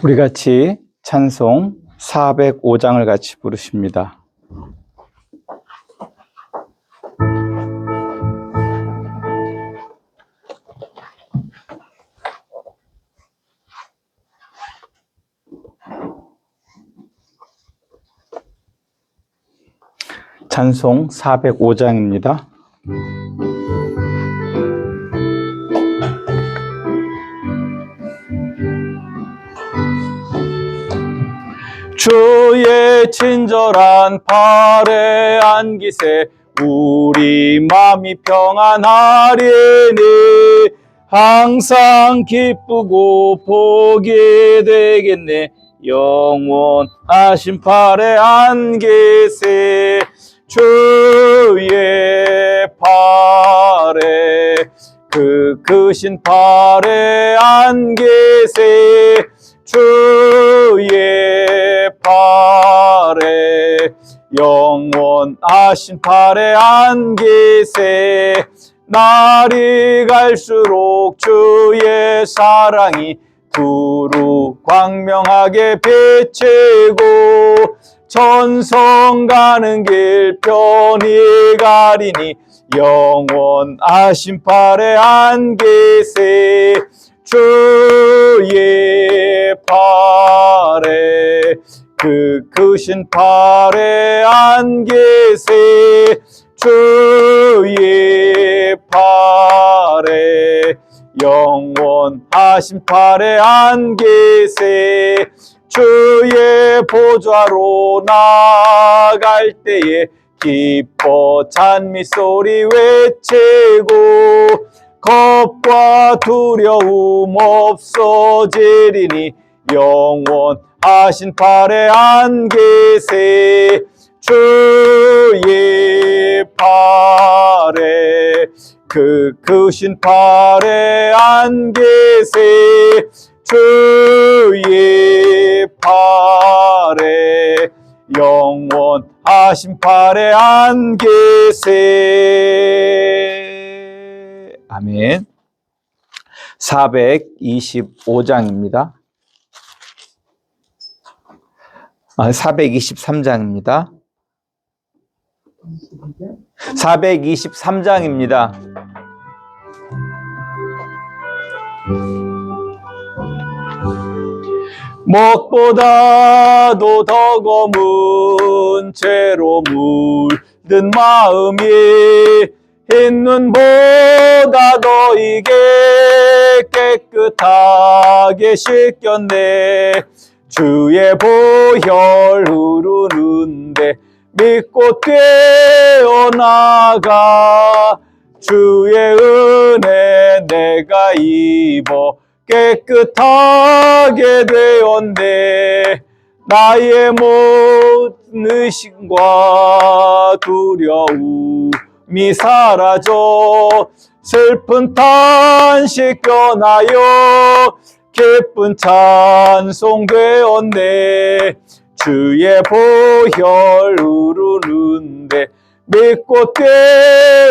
우리 같이 찬송 405장을 같이 부르십니다. 찬송 405장입니다. 주의 친절한 팔에 안기세 우리 마음이 평안하리니 항상 기쁘고 복이 되겠네. 영원하신 팔에 안기세 주의 팔에 그 크신 팔에 안기세 주의 팔에 영원하신 팔에 안기세 날이 갈수록 주의 사랑이 두루 광명하게 비치고 천성 가는 길 편히 가리니 영원하신 팔에 안기세 주의 팔에 그 크신 팔에 안기세 주의 팔에 영원하신 팔에 안기세 주의 보좌로 나갈 때에 기뻐 찬미 소리 외치고 겁과 두려움 없어지리니 영원하신 팔에 안기세 주의 팔에 그 크신 팔에 안기세 주의 팔에 영원하신 팔에 안기세. 아멘. 425장입니다. 423장입니다. 423장입니다. 무엇보다도 더 검은 죄로 물든 마음이 흰 눈보다 너에게 깨끗하게 씻겼네. 주의 보혈 흐르는데 믿고 뛰어나가 주의 은혜 내가 입어 깨끗하게 되었네. 나의 모든 의심과 두려움이 사라져 슬픈 탄식 변하여 기쁜 찬송 되었네. 주의 보혈 흐르는데 믿고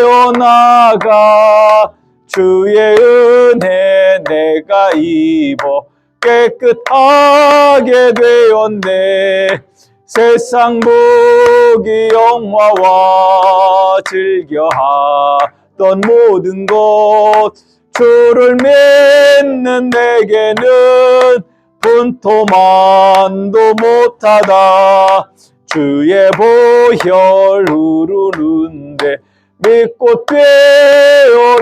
뛰어나가 주의 은혜 내가 입어 깨끗하게 되었네. 세상 무기 영화와 즐겨하던 모든 것 주를 믿는 내게는 분토만도 못하다. 주의 보혈 흐르는데 믿고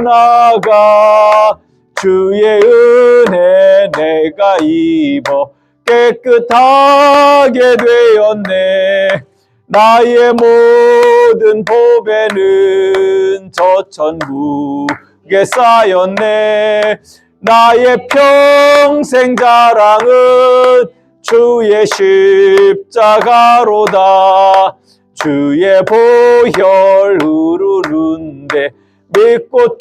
뛰어나가 주의 은혜 내가 입어 깨끗하게 되었네. 나의 모든 보배는 저 천국에 쌓였네. 나의 평생 자랑은 주의 십자가로다. 주의 보혈 흐르는데 믿고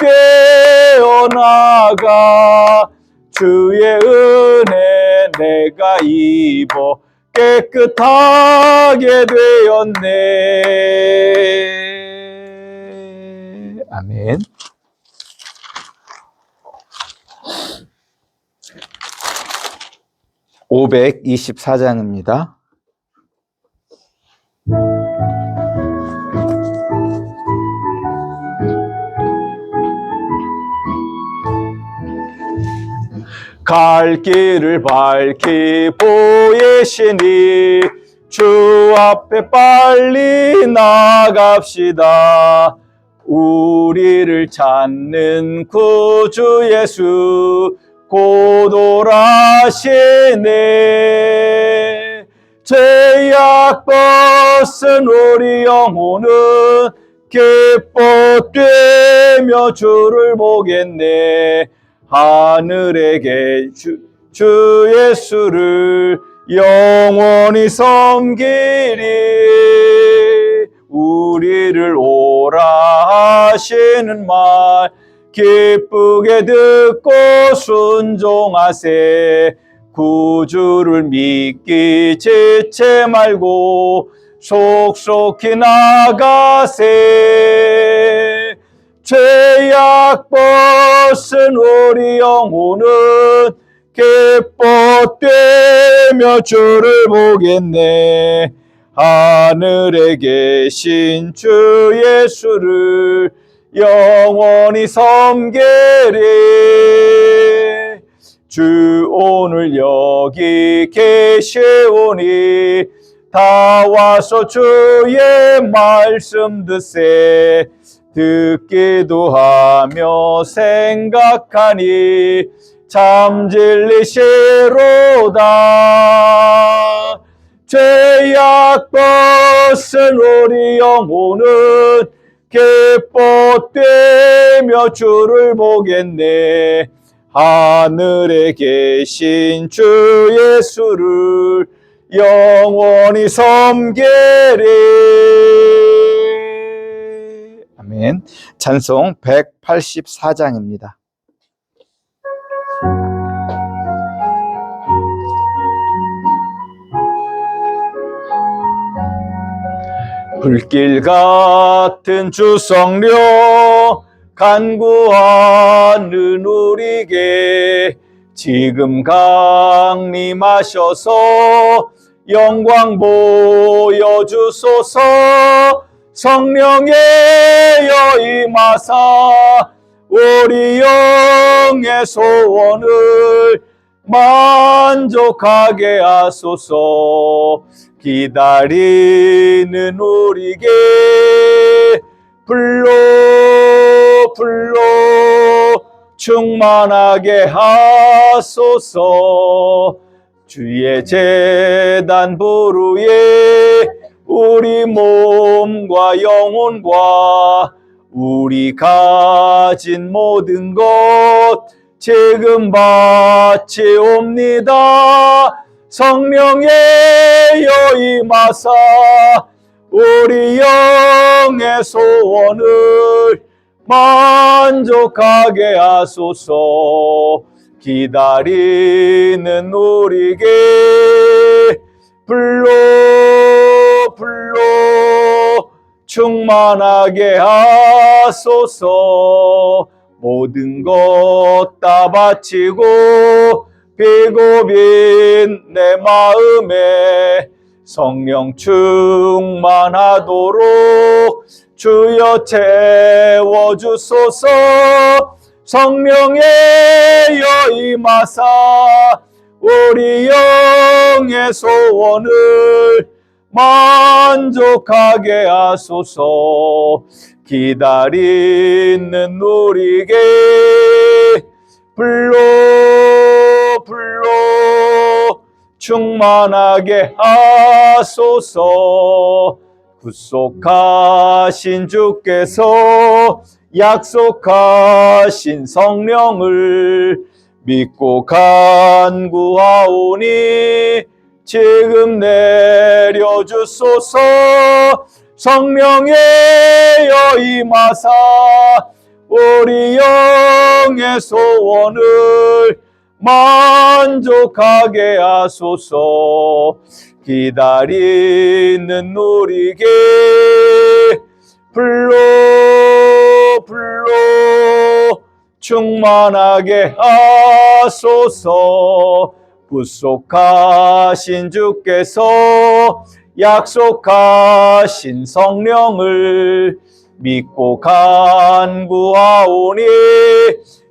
뛰어나가 주의 은혜 내가 입어 깨끗하게 되었네. 아멘. 524장입니다. 갈 길을 밝히 보이시니 주 앞에 빨리 나갑시다. 우리를 찾는 구주 예수 곧 오라시네. 죄악 벗은 우리 영혼은 기뻐 뛰며 주를 보겠네. 하늘에 계신 주 예수를 영원히 섬기리. 우리를 오라 하시는 말 기쁘게 듣고 순종하세. 구주를 믿기 지체 말고 속속히 나가세. 죄악 벗은 우리 영혼은 기뻐 뛰며 주를 보겠네. 하늘에 계신 주 예수를 영원히 섬기리. 주 오늘 여기 계시오니 다 와서 주의 말씀 듣세. 듣기도 하며 생각하니 참 진리시로다. 죄악 벗은 우리 영혼은 기뻐 뛰며 주를 보겠네. 하늘에 계신 주 예수를 영원히 섬기리. 아멘. 찬송 184장입니다. 불길 같은 주 성령 간구하는 우리에게 지금 강림하셔서 영광 보여주소서. 성령의 여임하사 우리 영의 소원을 만족하게 하소서. 기다리는 우리에게 불러 충만하게 하소서. 주의 제단 부르에 우리 몸과 영혼과 우리 가진 모든 것 지금 바치옵니다. 성령의 여임하사 우리 영의 소원을 만족하게 하소서. 기다리는 우리에게 불러 충만하게 하소서. 모든 것 다 바치고 비고 빈 내 마음에 성령 충만하도록 주여 채워주소서. 성령의 여임하사 우리 영의 소원을 만족하게 하소서. 기다리는 우리에게 불러 충만하게 하소서. 구속하신 주께서 약속하신 성령을 믿고 간구하오니 지금 내려주소서. 성령의 여임하사 우리 영의 소원을 만족하게 하소서. 기다리는 우리에게 불러 충만하게 하소서. 구속하신 주께서 약속하신 성령을 믿고 간구하오니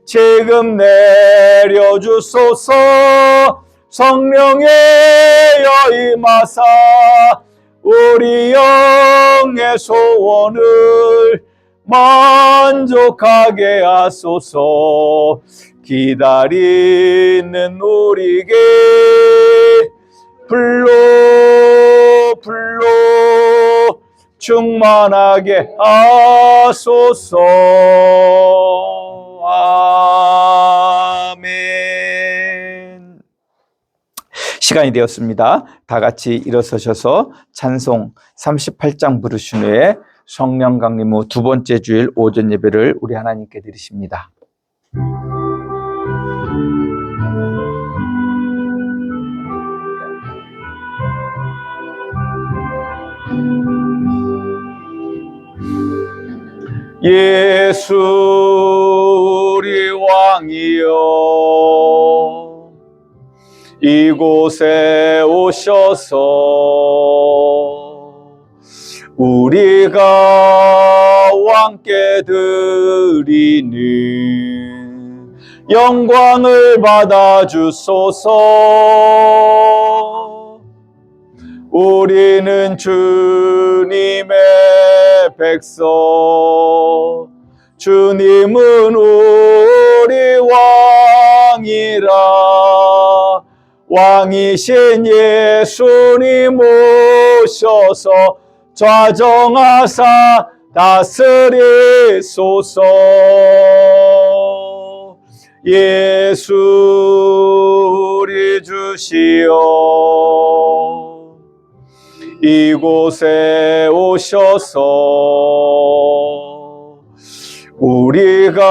지금 내려주소서. 성령의 여임하사 우리 영의 소원을 만족하게 하소서. 기다리는 우리에게 불로 충만하게 하소서. 아멘. 시간이 되었습니다. 다 같이 일어서셔서 찬송 38장 부르신 후에 성령 강림 후 두 번째 주일 오전 예배를 우리 하나님께 드리십니다. 예수 우리 왕이여, 이곳에 오셔서 우리가 왕께 드리는 영광을 받아주소서. 우리는 주님의 백성, 주님은 우리 왕이라. 왕이신 예수님 오셔서 좌정하사 다스리소서. 예수 우리 주시여, 이곳에 오셔서 우리가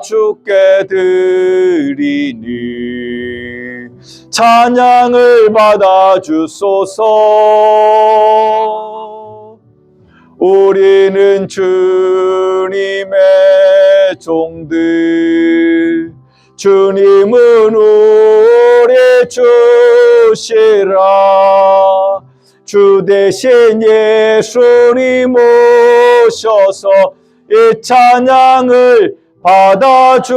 주께 드리니 찬양을 받아주소서. 우리는 주님의 종들, 주님은 우리 주시라. 주 대신 예수님 오셔서 이 찬양을 받아주소서.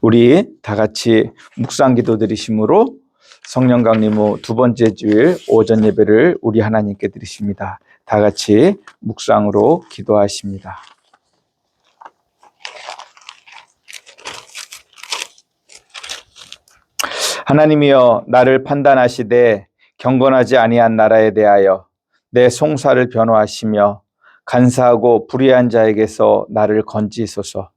우리 다 같이 묵상기도 드리심으로 성령 강림 후 두 번째 주일 오전 예배를 우리 하나님께 드리십니다. 다 같이 묵상으로 기도하십니다. 하나님이여, 나를 판단하시되 경건하지 아니한 나라에 대하여 내 송사를 변호하시며 간사하고 불의한 자에게서 나를 건지소서.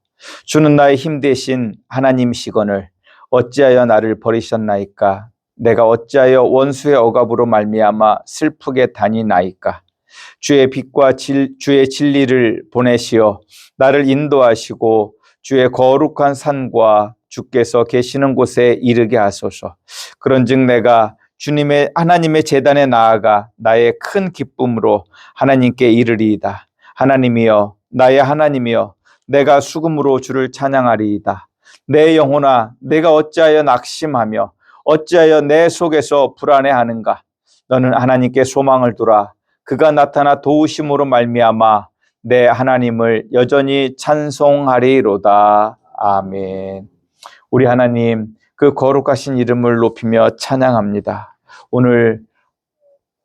주는 나의 힘 대신 하나님이시거늘 어찌하여 나를 버리셨나이까? 내가 어찌하여 원수의 억압으로 말미암아 슬프게 다니나이까? 주의 빛과 주의 진리를 보내시어 나를 인도하시고 주의 거룩한 산과 주께서 계시는 곳에 이르게 하소서. 그런즉 내가 주님의 하나님의 제단에 나아가 나의 큰 기쁨으로 하나님께 이르리이다. 하나님이여, 나의 하나님이여, 내가 수금으로 주를 찬양하리이다. 내 영혼아, 내가 어찌하여 낙심하며 어찌하여 내 속에서 불안해하는가? 너는 하나님께 소망을 두라. 그가 나타나 도우심으로 말미암아 내 하나님을 여전히 찬송하리로다. 아멘. 우리 하나님, 그 거룩하신 이름을 높이며 찬양합니다. 오늘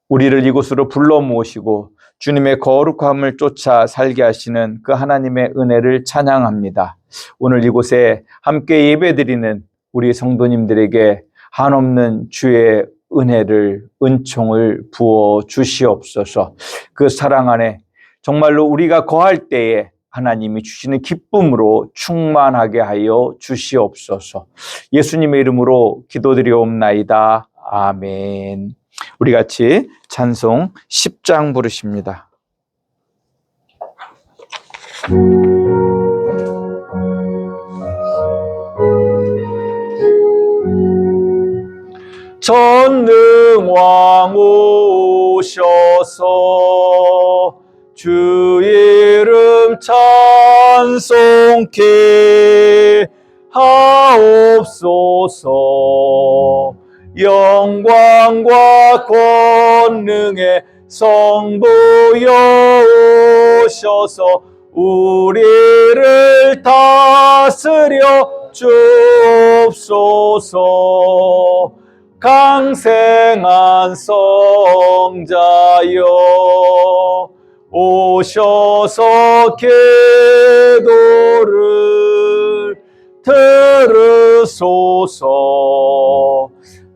우리를 이곳으로 불러 모으시고 주님의 거룩함을 쫓아 살게 하시는 그 하나님의 은혜를 찬양합니다. 오늘 이곳에 함께 예배드리는 우리 성도님들에게 한없는 주의 은혜를, 은총을 부어 주시옵소서. 그 사랑 안에 정말로 우리가 거할 때에 하나님이 주시는 기쁨으로 충만하게 하여 주시옵소서. 예수님의 이름으로 기도드리옵나이다. 아멘. 우리 같이 찬송 10장 부르십니다. 전능왕 오셔서 주 이름 찬송케 하옵소서. 영광과 권능의 성부여 오셔서 우리를 다스려 주옵소서. 강생한 성자여 오셔서 기도를 들으소서.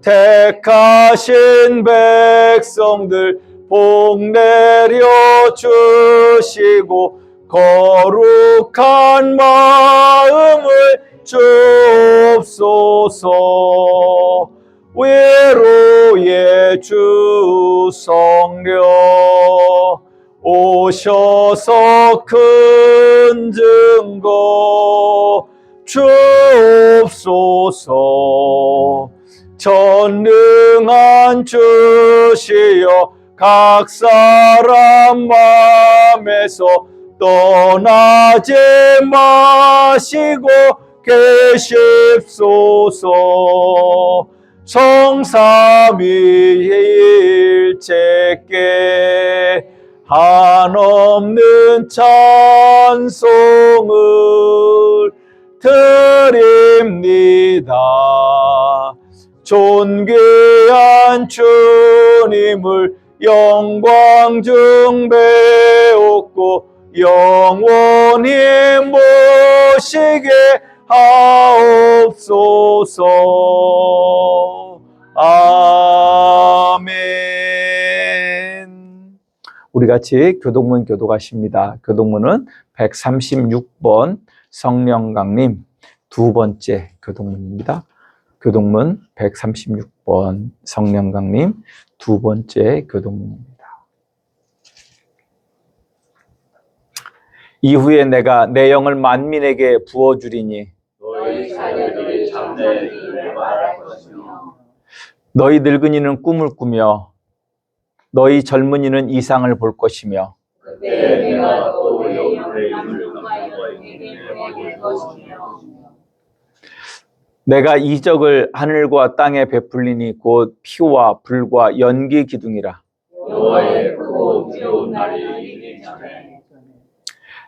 택하신 백성들 복 내려 주시고 거룩한 마음을 주옵소서. 위로의 주 성령 오셔서 큰 증거 주옵소서. 전능한 주시여 각 사람 마음에서 떠나지 마시고 계십소서. 성삼위일체께 한없는 찬송을 드립니다. 존귀한 주님을 영광 중배옵고 영원히 모시게 하옵소서. 아멘. 우리 같이 교동문 교독하십니다. 교동문은 136번 성령강림 두 번째 교동문입니다. 교동문 136번 성령강림 두 번째 교동문입니다. 이후에 내가 내 영을 만민에게 부어주리니 너희 자녀들이 잠자는 일을 말할 것이며 너희 늙은이는 꿈을 꾸며 너희 젊은이는 이상을 볼 것이며 그때 내가 또 영혼을 감동하여 너희에게 보내줄 것이며 내가 이적을 하늘과 땅에 베풀리니 곧 피와 불과 연기 기둥이라. 여호와의 크고 두려운 날이 이르기 전에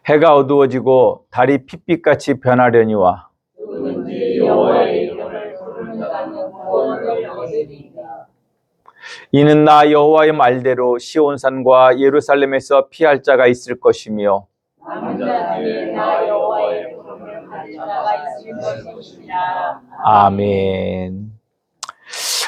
해가 어두워지고 달이 핏빛같이 변하려니와 누구든지 여호와의 이름을 부르는 자는 구원을 얻으리이다. 이는 나 여호와의 말대로 시온산과 예루살렘에서 피할 자가 있을 것이며 남자 중에 나 여호와의 부름을 받을 자가 있을 것이니라. 아멘.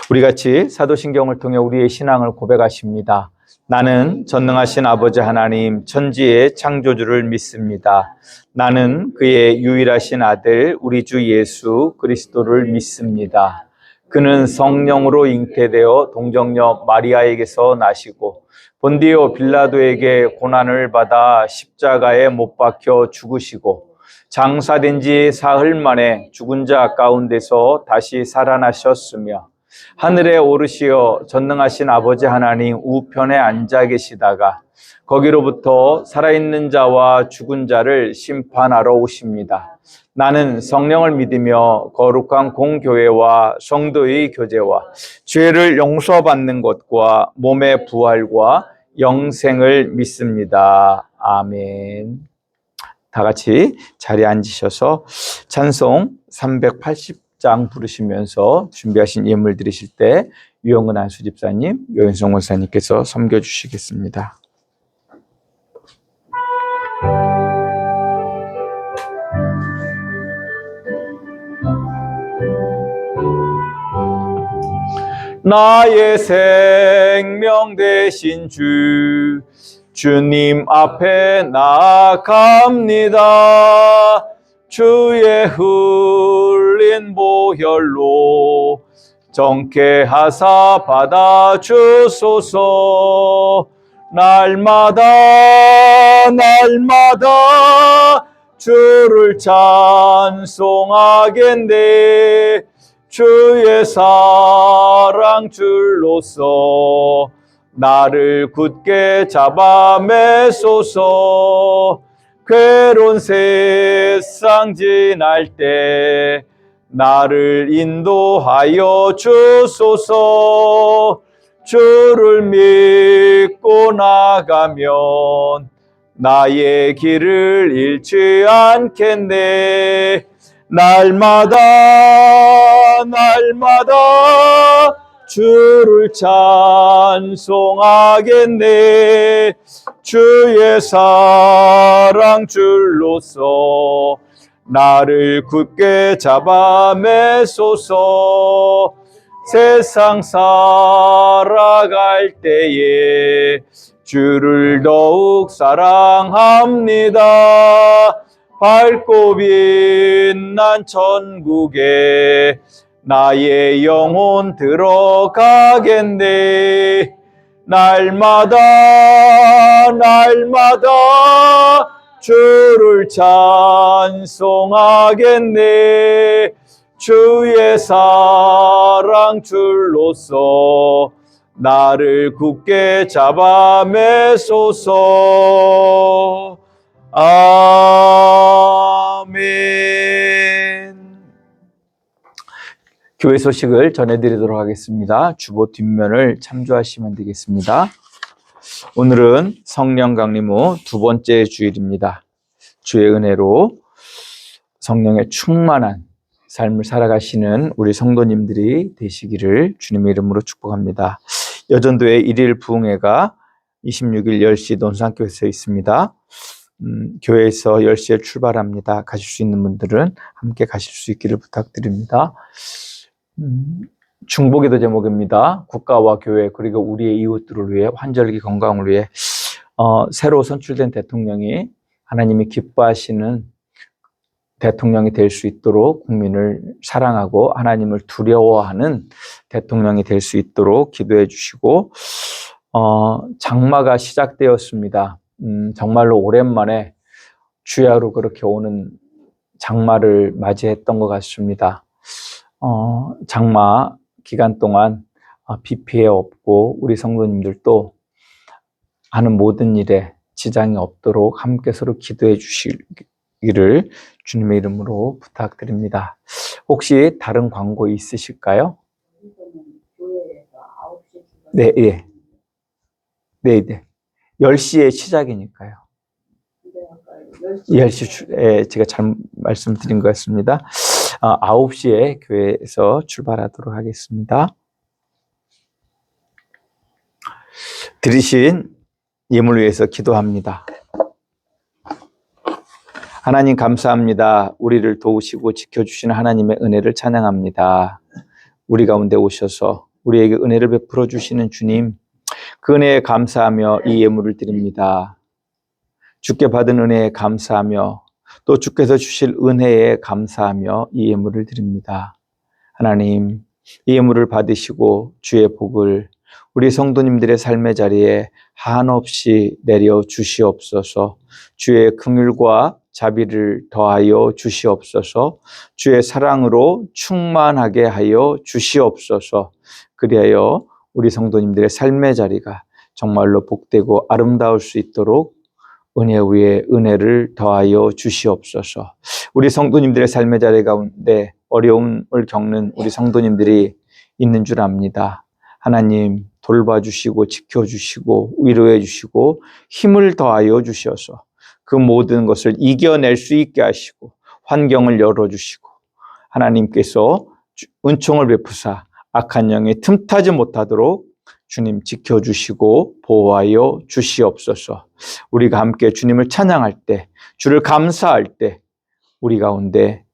우리 같이 사도신경을 통해 우리의 신앙을 고백하십니다. 나는 전능하신 아버지 하나님 천지의 창조주를 믿습니다. 나는 그의 유일하신 아들 우리 주 예수 그리스도를 믿습니다. 그는 성령으로 잉태되어 동정녀 마리아에게서 나시고 본디오 빌라도에게 고난을 받아 십자가에 못 박혀 죽으시고 장사된 지 사흘 만에 죽은 자 가운데서 다시 살아나셨으며 하늘에 오르시어 전능하신 아버지 하나님 우편에 앉아 계시다가 거기로부터 살아있는 자와 죽은 자를 심판하러 오십니다. 나는 성령을 믿으며 거룩한 공교회와 성도의 교제와 죄를 용서받는 것과 몸의 부활과 영생을 믿습니다. 아멘. 다 같이 자리에 앉으셔서 찬송 380장 부르시면서 준비하신 예물 드리실 때 유영은 안수 집사님, 요현성 목사님께서 섬겨주시겠습니다. 나의 생명 되신 주님 앞에 나아갑니다. 주의 흘린 보혈로 정케하사 받아주소서. 날마다 주를 찬송하겠네. 주의 사랑 줄로서 나를 굳게 잡아 매소서. 괴로운 세상 지날 때 나를 인도하여 주소서. 주를 믿고 나가면 나의 길을 잃지 않겠네. 날마다 주를 찬송하겠네. 주의 사랑 줄로서 나를 굳게 잡아 매소서. 세상 살아갈 때에 주를 더욱 사랑합니다. 밝고 빛난 천국에 나의 영혼 들어가겠네. 날마다 주를 찬송하겠네. 주의 사랑 줄로서 나를 굳게 잡아 매소서. 아멘. 교회 소식을 전해드리도록 하겠습니다. 주보 뒷면을 참조하시면 되겠습니다. 오늘은 성령 강림 후 두 번째 주일입니다. 주의 은혜로 성령의 충만한 삶을 살아가시는 우리 성도님들이 되시기를 주님의 이름으로 축복합니다. 여전도의 일일 부흥회가 26일 10시 논산교회에서 있습니다. 교회에서 10시에 출발합니다. 가실 수 있는 분들은 함께 가실 수 있기를 부탁드립니다. 중보기도 제목입니다. 국가와 교회 그리고 우리의 이웃들을 위해 환절기 건강을 위해 새로 선출된 대통령이 하나님이 기뻐하시는 대통령이 될 수 있도록 국민을 사랑하고 하나님을 두려워하는 대통령이 될 수 있도록 기도해 주시고 장마가 시작되었습니다. 정말로 오랜만에 주야로 그렇게 오는 장마를 맞이했던 것 같습니다. 장마 기간 동안 비 피해 없고 우리 성도님들도 하는 모든 일에 지장이 없도록 함께 서로 기도해 주시기를 주님의 이름으로 부탁드립니다. 혹시 다른 광고 있으실까요? 네, 예. 네, 네. 10시에 시작이니까요. 10시 제가 잘못 말씀드린 것 같습니다. 9시에 교회에서 출발하도록 하겠습니다. 드리신 예물 위해서 기도합니다. 하나님 감사합니다. 우리를 도우시고 지켜주시는 하나님의 은혜를 찬양합니다. 우리 가운데 오셔서 우리에게 은혜를 베풀어 주시는 주님, 그 은혜에 감사하며 이 예물을 드립니다. 주께 받은 은혜에 감사하며 또 주께서 주실 은혜에 감사하며 이 예물을 드립니다. 하나님, 이 예물을 받으시고 주의 복을 우리 성도님들의 삶의 자리에 한없이 내려 주시옵소서. 주의 긍휼과 자비를 더하여 주시옵소서. 주의 사랑으로 충만하게 하여 주시옵소서. 그리하여 우리 성도님들의 삶의 자리가 정말로 복되고 아름다울 수 있도록 은혜 위에 은혜를 더하여 주시옵소서. 우리 성도님들의 삶의 자리 가운데 어려움을 겪는 우리 성도님들이 있는 줄 압니다. 하나님 돌봐주시고 지켜주시고 위로해 주시고 힘을 더하여 주셔서 그 모든 것을 이겨낼 수 있게 하시고 환경을 열어주시고 하나님께서 은총을 베푸사 악한 영이 틈타지 못하도록 주님 지켜주시고 보호하여 주시옵소서. 우리가 함께 주님을 찬양할 때, 주를 감사할 때 우리 가운데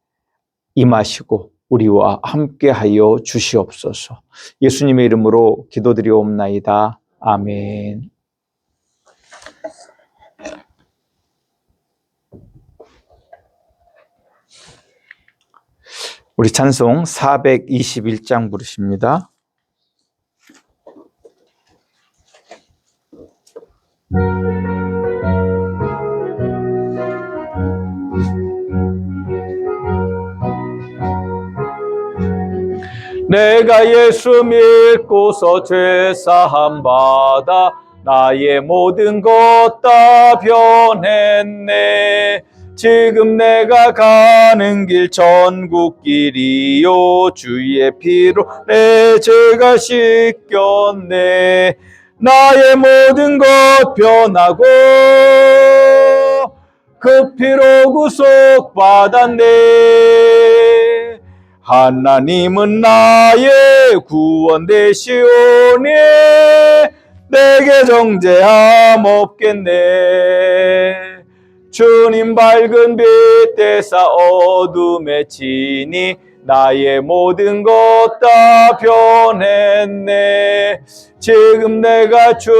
임하시고 우리와 함께하여 주시옵소서. 예수님의 이름으로 기도드리옵나이다. 아멘. 우리 찬송 421장 부르십니다. 내가 예수 믿고서 죄사함 받아 나의 모든 것 다 변했네. 지금 내가 가는 길 전국길이요 주의 피로 내 죄가 씻겼네. 나의 모든 것 변하고 그 피로 구속받았네. 하나님은 나의 구원 되시오니 내게 정죄함 없겠네. 주님 밝은 빛 되사 어둠에 지니 나의 모든 것 다 변했네. 지금 내가 주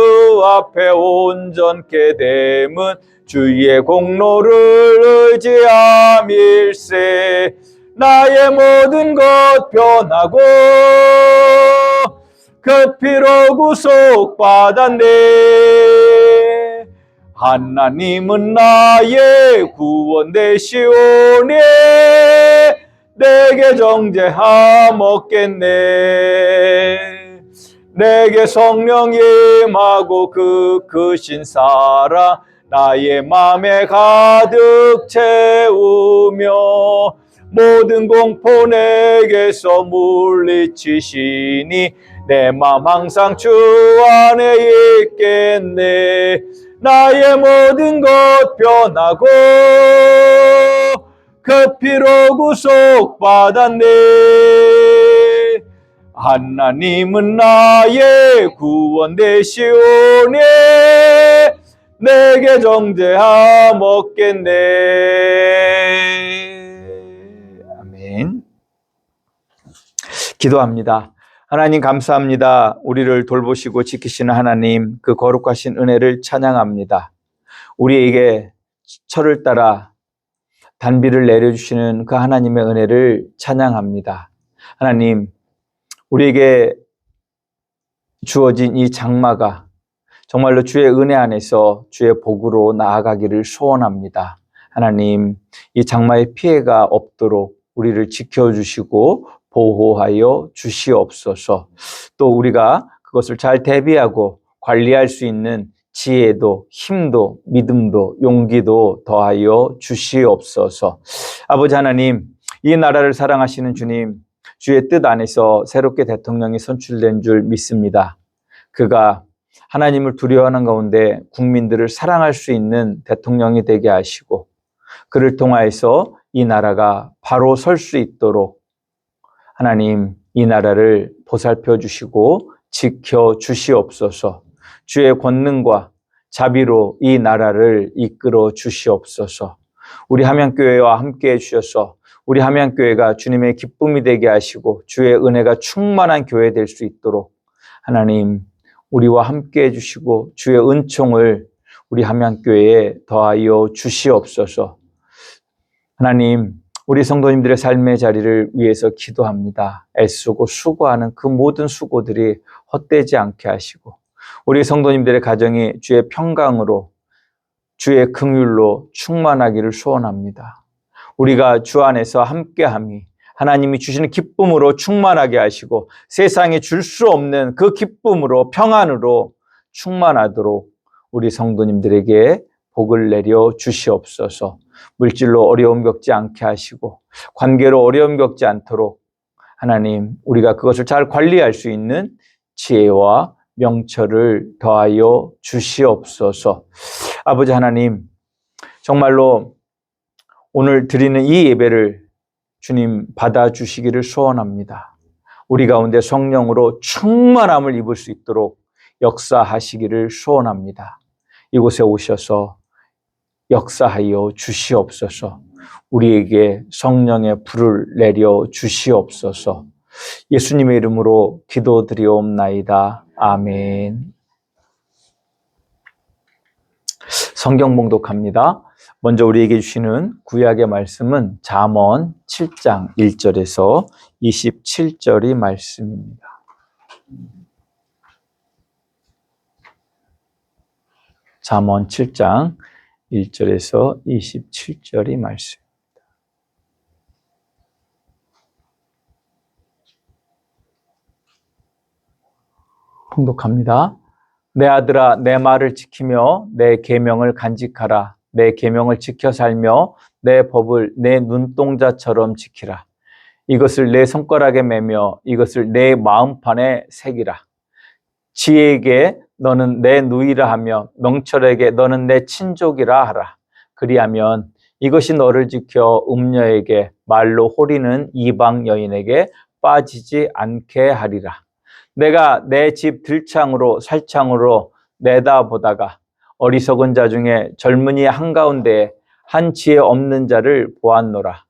앞에 온전케 됨은 주의 공로를 의지함일세. 나의 모든 것 변하고 그 피로 구속받았네. 하나님은 나의 구원 되시오니 내게 정죄함 없겠네. 내게 성령 임하고 그 크신 사랑 나의 맘에 가득 채우며 모든 공포 내게서 물리치시니 내 맘 항상 주 안에 있겠네. 나의 모든 것 변하고 그 피로 구속받았네. 하나님은 나의 구원 되시오니 내게 정죄함 없겠네. 아멘. 기도합니다. 하나님 감사합니다. 우리를 돌보시고 지키시는 하나님, 그 거룩하신 은혜를 찬양합니다. 우리에게 철을 따라 단비를 내려주시는 그 하나님의 은혜를 찬양합니다. 하나님, 우리에게 주어진 이 장마가 정말로 주의 은혜 안에서 주의 복으로 나아가기를 소원합니다. 하나님, 이 장마의 피해가 없도록 우리를 지켜주시고 보호하여 주시옵소서. 또 우리가 그것을 잘 대비하고 관리할 수 있는 지혜도, 힘도, 믿음도, 용기도 더하여 주시옵소서. 아버지 하나님, 이 나라를 사랑하시는 주님, 주의 뜻 안에서 새롭게 대통령이 선출된 줄 믿습니다. 그가 하나님을 두려워하는 가운데 국민들을 사랑할 수 있는 대통령이 되게 하시고 그를 통하여서 이 나라가 바로 설 수 있도록 하나님 이 나라를 보살펴 주시고 지켜 주시옵소서. 주의 권능과 자비로 이 나라를 이끌어 주시옵소서. 우리 함양교회와 함께 해주셔서 우리 함양교회가 주님의 기쁨이 되게 하시고 주의 은혜가 충만한 교회 될 수 있도록 하나님 우리와 함께 해주시고 주의 은총을 우리 함양교회에 더하여 주시옵소서. 하나님, 우리 성도님들의 삶의 자리를 위해서 기도합니다. 애쓰고 수고하는 그 모든 수고들이 헛되지 않게 하시고 우리 성도님들의 가정이 주의 평강으로 주의 긍휼로 충만하기를 소원합니다. 우리가 주 안에서 함께함이 하나님이 주시는 기쁨으로 충만하게 하시고 세상에 줄 수 없는 그 기쁨으로 평안으로 충만하도록 우리 성도님들에게 복을 내려 주시옵소서. 물질로 어려움 겪지 않게 하시고 관계로 어려움 겪지 않도록 하나님 우리가 그것을 잘 관리할 수 있는 지혜와 명철을 더하여 주시옵소서. 아버지 하나님, 정말로 오늘 드리는 이 예배를 주님 받아주시기를 소원합니다. 우리 가운데 성령으로 충만함을 입을 수 있도록 역사하시기를 소원합니다. 이곳에 오셔서 역사하여 주시옵소서. 우리에게 성령의 불을 내려 주시옵소서. 예수님의 이름으로 기도드리옵나이다. 아멘. 성경 봉독합니다. 먼저 우리에게 주시는 구약의 말씀은 잠언 7장 1절에서 27절의 말씀입니다. 잠언 7장 1절에서 27절의 말씀. 봉독합니다. 내 아들아, 내 말을 지키며 내 계명을 간직하라. 내 계명을 지켜 살며 내 법을 내 눈동자처럼 지키라. 이것을 내 손가락에 매며 이것을 내 마음판에 새기라. 지혜에게 너는 내 누이라 하며 명철에게 너는 내 친족이라 하라. 그리하면 이것이 너를 지켜 음녀에게 말로 호리는 이방 여인에게 빠지지 않게 하리라. 내가 내 집 들창으로 살창으로 내다보다가 어리석은 자 중에 젊은이 한가운데에 한 지혜 없는 자를 보았노라.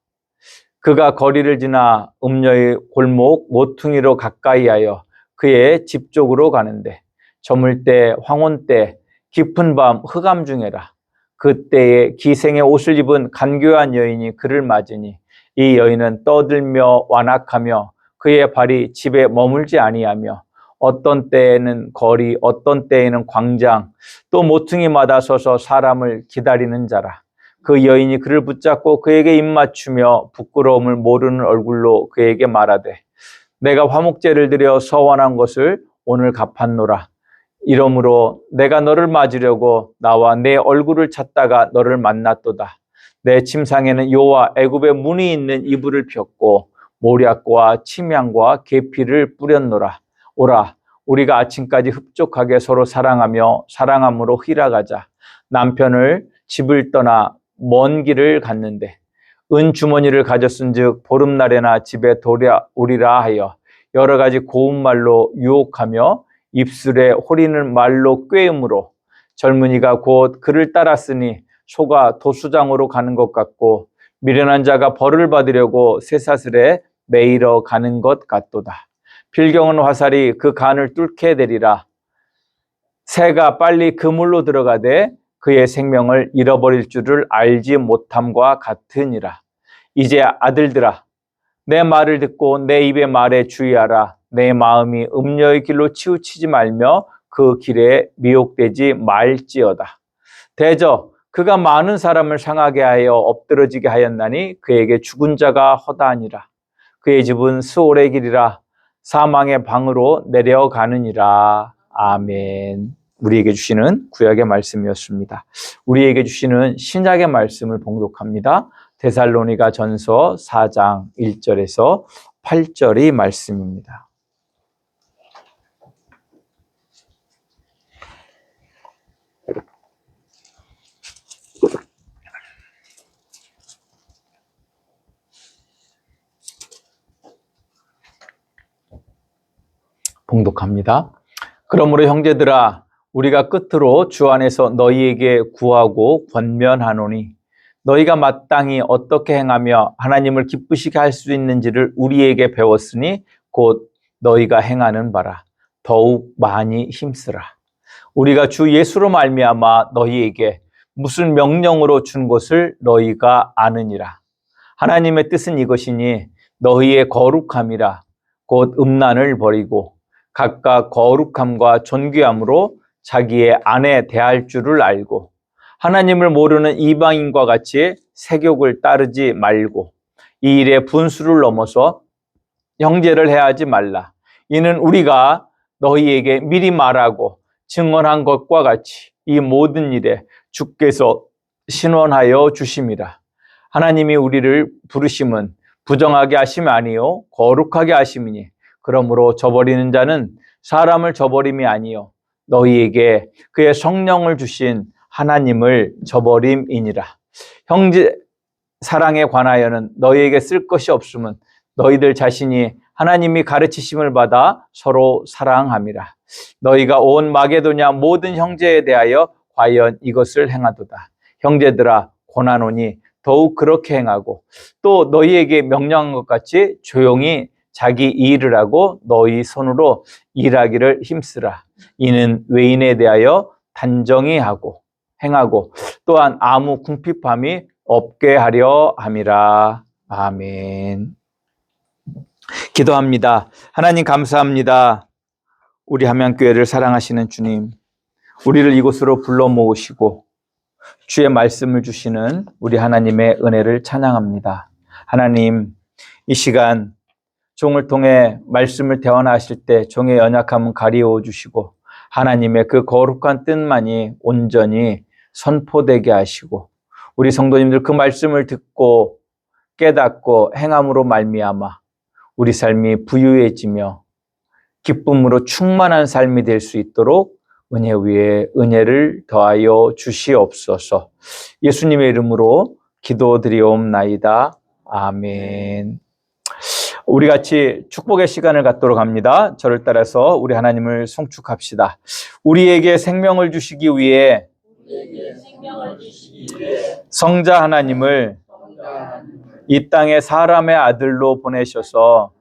그가 거리를 지나 음녀의 골목 모퉁이로 가까이하여 그의 집 쪽으로 가는데 저물 때 황혼 때 깊은 밤 흑암 중에라. 그때에 기생의 옷을 입은 간교한 여인이 그를 맞으니 이 여인은 떠들며 완악하며 그의 발이 집에 머물지 아니하며 어떤 때에는 거리 어떤 때에는 광장 또 모퉁이마다 서서 사람을 기다리는 자라. 그 여인이 그를 붙잡고 그에게 입맞추며 부끄러움을 모르는 얼굴로 그에게 말하되 내가 화목제를 드려 서원한 것을 오늘 갚았노라. 이러므로 내가 너를 맞으려고 나와 내 얼굴을 찾다가 너를 만났도다. 내 침상에는 요와 애굽의 문이 있는 이불을 폈고 모략과 침향과 계피를 뿌렸노라. 오라, 우리가 아침까지 흡족하게 서로 사랑하며 사랑함으로 희락하자. 남편을 집을 떠나 먼 길을 갔는데 은 주머니를 가졌은즉 보름날에나 집에 돌아오리라 하여 여러 가지 고운 말로 유혹하며 입술에 호리는 말로 꾀음으로 젊은이가 곧 그를 따랐으니 소가 도수장으로 가는 것 같고 미련한 자가 벌을 받으려고 쇠사슬에 매이러 가는 것 같도다. 필경은 화살이 그 간을 뚫게 되리라. 새가 빨리 그물로 들어가되 그의 생명을 잃어버릴 줄을 알지 못함과 같으니라. 이제 아들들아, 내 말을 듣고 내 입의 말에 주의하라. 내 마음이 음녀의 길로 치우치지 말며 그 길에 미혹되지 말지어다. 대저 그가 많은 사람을 상하게 하여 엎드러지게 하였나니 그에게 죽은 자가 허다하니라. 그의 집은 스올의 길이라 사망의 방으로 내려가느니라. 아멘. 우리에게 주시는 구약의 말씀이었습니다. 우리에게 주시는 신약의 말씀을 봉독합니다. 데살로니가 전서 4장 1절에서 8절의 말씀입니다. 봉독합니다. 그러므로 형제들아, 우리가 끝으로 주 안에서 너희에게 구하고 권면하노니 너희가 마땅히 어떻게 행하며 하나님을 기쁘시게 할 수 있는지를 우리에게 배웠으니 곧 너희가 행하는 바라. 더욱 많이 힘쓰라. 우리가 주 예수로 말미암아 너희에게 무슨 명령으로 준 것을 너희가 아느니라. 하나님의 뜻은 이것이니 너희의 거룩함이라. 곧 음란을 버리고 각각 거룩함과 존귀함으로 자기의 아내 대할 줄을 알고 하나님을 모르는 이방인과 같이 세욕을 따르지 말고 이 일에 분수를 넘어서 형제를 해하지 말라. 이는 우리가 너희에게 미리 말하고 증언한 것과 같이 이 모든 일에 주께서 신원하여 주심이라. 하나님이 우리를 부르심은 부정하게 하심이 아니요 거룩하게 하심이니 그러므로 저버리는 자는 사람을 저버림이 아니요 너희에게 그의 성령을 주신 하나님을 저버림이니라. 형제 사랑에 관하여는 너희에게 쓸 것이 없음은 너희들 자신이 하나님이 가르치심을 받아 서로 사랑함이라. 너희가 온 마게도냐 모든 형제에 대하여 과연 이것을 행하도다. 형제들아 고나노니 더욱 그렇게 행하고 또 너희에게 명령한 것 같이 조용히 자기 일을 하고 너희 손으로 일하기를 힘쓰라. 이는 외인에 대하여 단정히 하고 행하고 또한 아무 궁핍함이 없게 하려 함이라. 아멘. 기도합니다. 하나님 감사합니다. 우리 함양교회를 사랑하시는 주님, 우리를 이곳으로 불러 모으시고 주의 말씀을 주시는 우리 하나님의 은혜를 찬양합니다. 하나님, 이 시간 종을 통해 말씀을 대언하실 때 종의 연약함은 가리워 주시고 하나님의 그 거룩한 뜻만이 온전히 선포되게 하시고 우리 성도님들 그 말씀을 듣고 깨닫고 행함으로 말미암아 우리 삶이 부유해지며 기쁨으로 충만한 삶이 될 수 있도록 은혜 위에 은혜를 더하여 주시옵소서. 예수님의 이름으로 기도드리옵나이다. 아멘. 우리 같이 축복의 시간을 갖도록 합니다. 저를 따라서 우리 하나님을 송축합시다. 우리에게 생명을 주시기 위해 성자 하나님을 이 땅에 사람의 아들로 보내셔서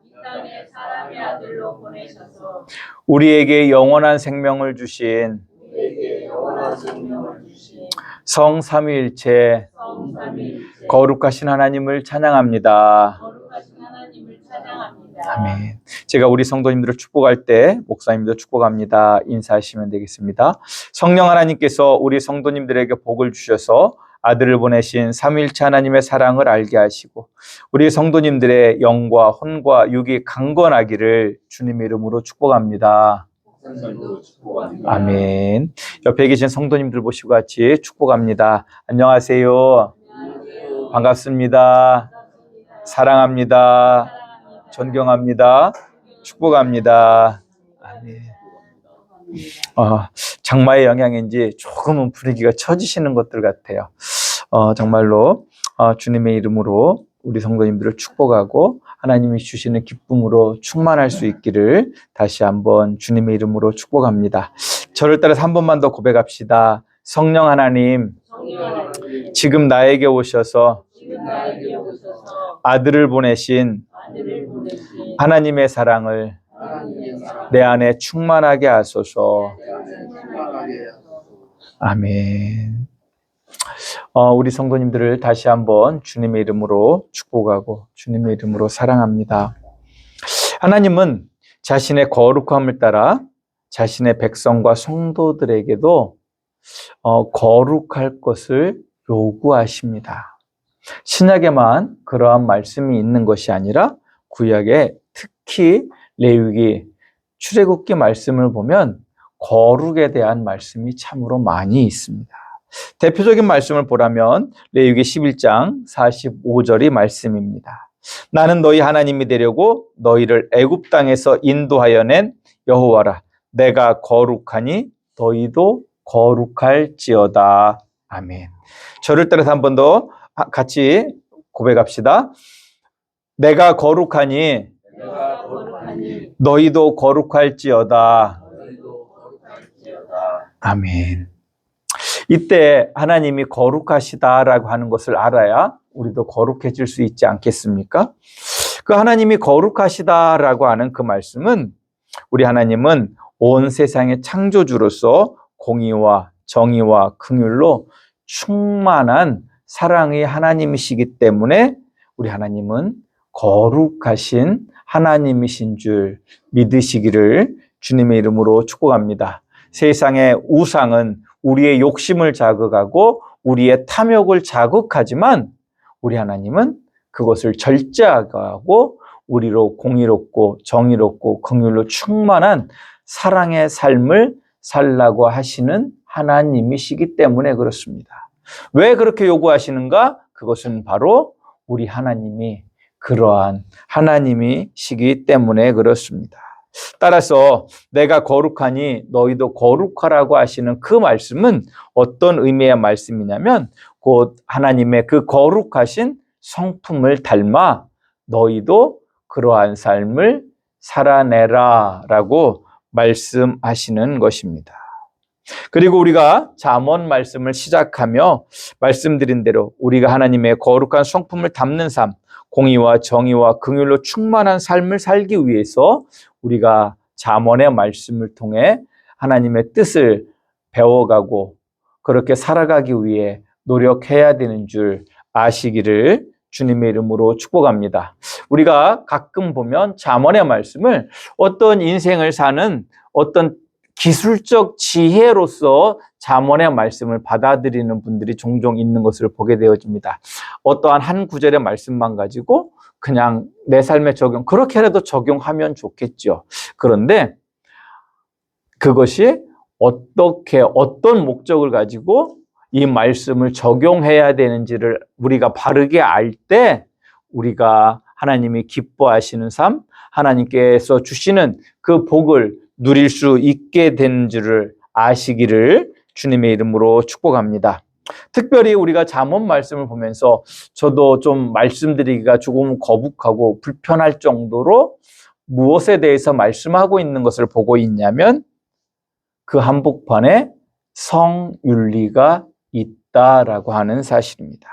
우리에게 영원한 생명을 주신 성삼위일체 거룩하신 하나님을 찬양합니다. 아멘. 제가 우리 성도님들을 축복할 때 목사님도 축복합니다. 인사하시면 되겠습니다. 성령 하나님께서 우리 성도님들에게 복을 주셔서 아들을 보내신 삼위일체 하나님의 사랑을 알게 하시고 우리 성도님들의 영과 혼과 육이 강건하기를 주님의 이름으로 축복합니다. 아멘. 옆에 계신 성도님들 보시고 같이 축복합니다. 안녕하세요. 반갑습니다. 사랑합니다. 존경합니다. 축복합니다. 아멘. 장마의 영향인지 조금은 분위기가 처지시는 것들 같아요. 정말로 주님의 이름으로 우리 성도님들을 축복하고 하나님이 주시는 기쁨으로 충만할 수 있기를 다시 한번 주님의 이름으로 축복합니다. 저를 따라서 한 번만 더 고백합시다. 성령 하나님, 지금 나에게 오셔서 아들을 보내신 하나님의 사랑을 내 안에 충만하게 하소서. 아멘. 우리 성도님들을 다시 한번 주님의 이름으로 축복하고 주님의 이름으로 사랑합니다. 하나님은 자신의 거룩함을 따라 자신의 백성과 성도들에게도 거룩할 것을 요구하십니다. 신약에만 그러한 말씀이 있는 것이 아니라 구약에 특히 레위기, 출애굽기 말씀을 보면 거룩에 대한 말씀이 참으로 많이 있습니다. 대표적인 말씀을 보라면 레위기 11장 45절이 말씀입니다. 나는 너희 하나님이 되려고 너희를 애굽 땅에서 인도하여 낸 여호와라. 내가 거룩하니 너희도 거룩할지어다. 아멘. 저를 따라서 한 번 더 같이 고백합시다. 내가 거룩하니 너희도 거룩할지어다. 아멘. 이때 하나님이 거룩하시다라고 하는 것을 알아야 우리도 거룩해질 수 있지 않겠습니까? 그 하나님이 거룩하시다라고 하는 그 말씀은 우리 하나님은 온 세상의 창조주로서 공의와 정의와 긍휼로 충만한 사랑의 하나님이시기 때문에 우리 하나님은 거룩하신 하나님이신 줄 믿으시기를 주님의 이름으로 축복합니다. 세상의 우상은 우리의 욕심을 자극하고 우리의 탐욕을 자극하지만 우리 하나님은 그것을 절제하고 우리로 공의롭고 정의롭고 긍휼로 충만한 사랑의 삶을 살라고 하시는 하나님이시기 때문에 그렇습니다. 왜 그렇게 요구하시는가? 그것은 바로 우리 하나님이 그러한 하나님이시기 때문에 그렇습니다. 따라서 내가 거룩하니 너희도 거룩하라고 하시는 그 말씀은 어떤 의미의 말씀이냐면 곧 하나님의 그 거룩하신 성품을 닮아 너희도 그러한 삶을 살아내라 라고 말씀하시는 것입니다. 그리고 우리가 잠언 말씀을 시작하며 말씀드린 대로 우리가 하나님의 거룩한 성품을 담는 삶, 공의와 정의와 긍휼로 충만한 삶을 살기 위해서 우리가 잠언의 말씀을 통해 하나님의 뜻을 배워가고 그렇게 살아가기 위해 노력해야 되는 줄 아시기를 주님의 이름으로 축복합니다. 우리가 가끔 보면 잠언의 말씀을 어떤 인생을 사는 어떤 기술적 지혜로서 잠언의 말씀을 받아들이는 분들이 종종 있는 것을 보게 되어집니다. 어떠한 한 구절의 말씀만 가지고 그냥 내 삶에 그렇게라도 적용하면 좋겠죠. 그런데 그것이 어떤 목적을 가지고 이 말씀을 적용해야 되는지를 우리가 바르게 알 때 우리가 하나님이 기뻐하시는 삶, 하나님께서 주시는 그 복을 누릴 수 있게 되는 줄을 아시기를 주님의 이름으로 축복합니다. 특별히 우리가 잠언 말씀을 보면서 저도 좀 말씀드리기가 조금 거북하고 불편할 정도로 무엇에 대해서 말씀하고 있는 것을 보고 있냐면 그 한복판에 성윤리가 있다라고 하는 사실입니다.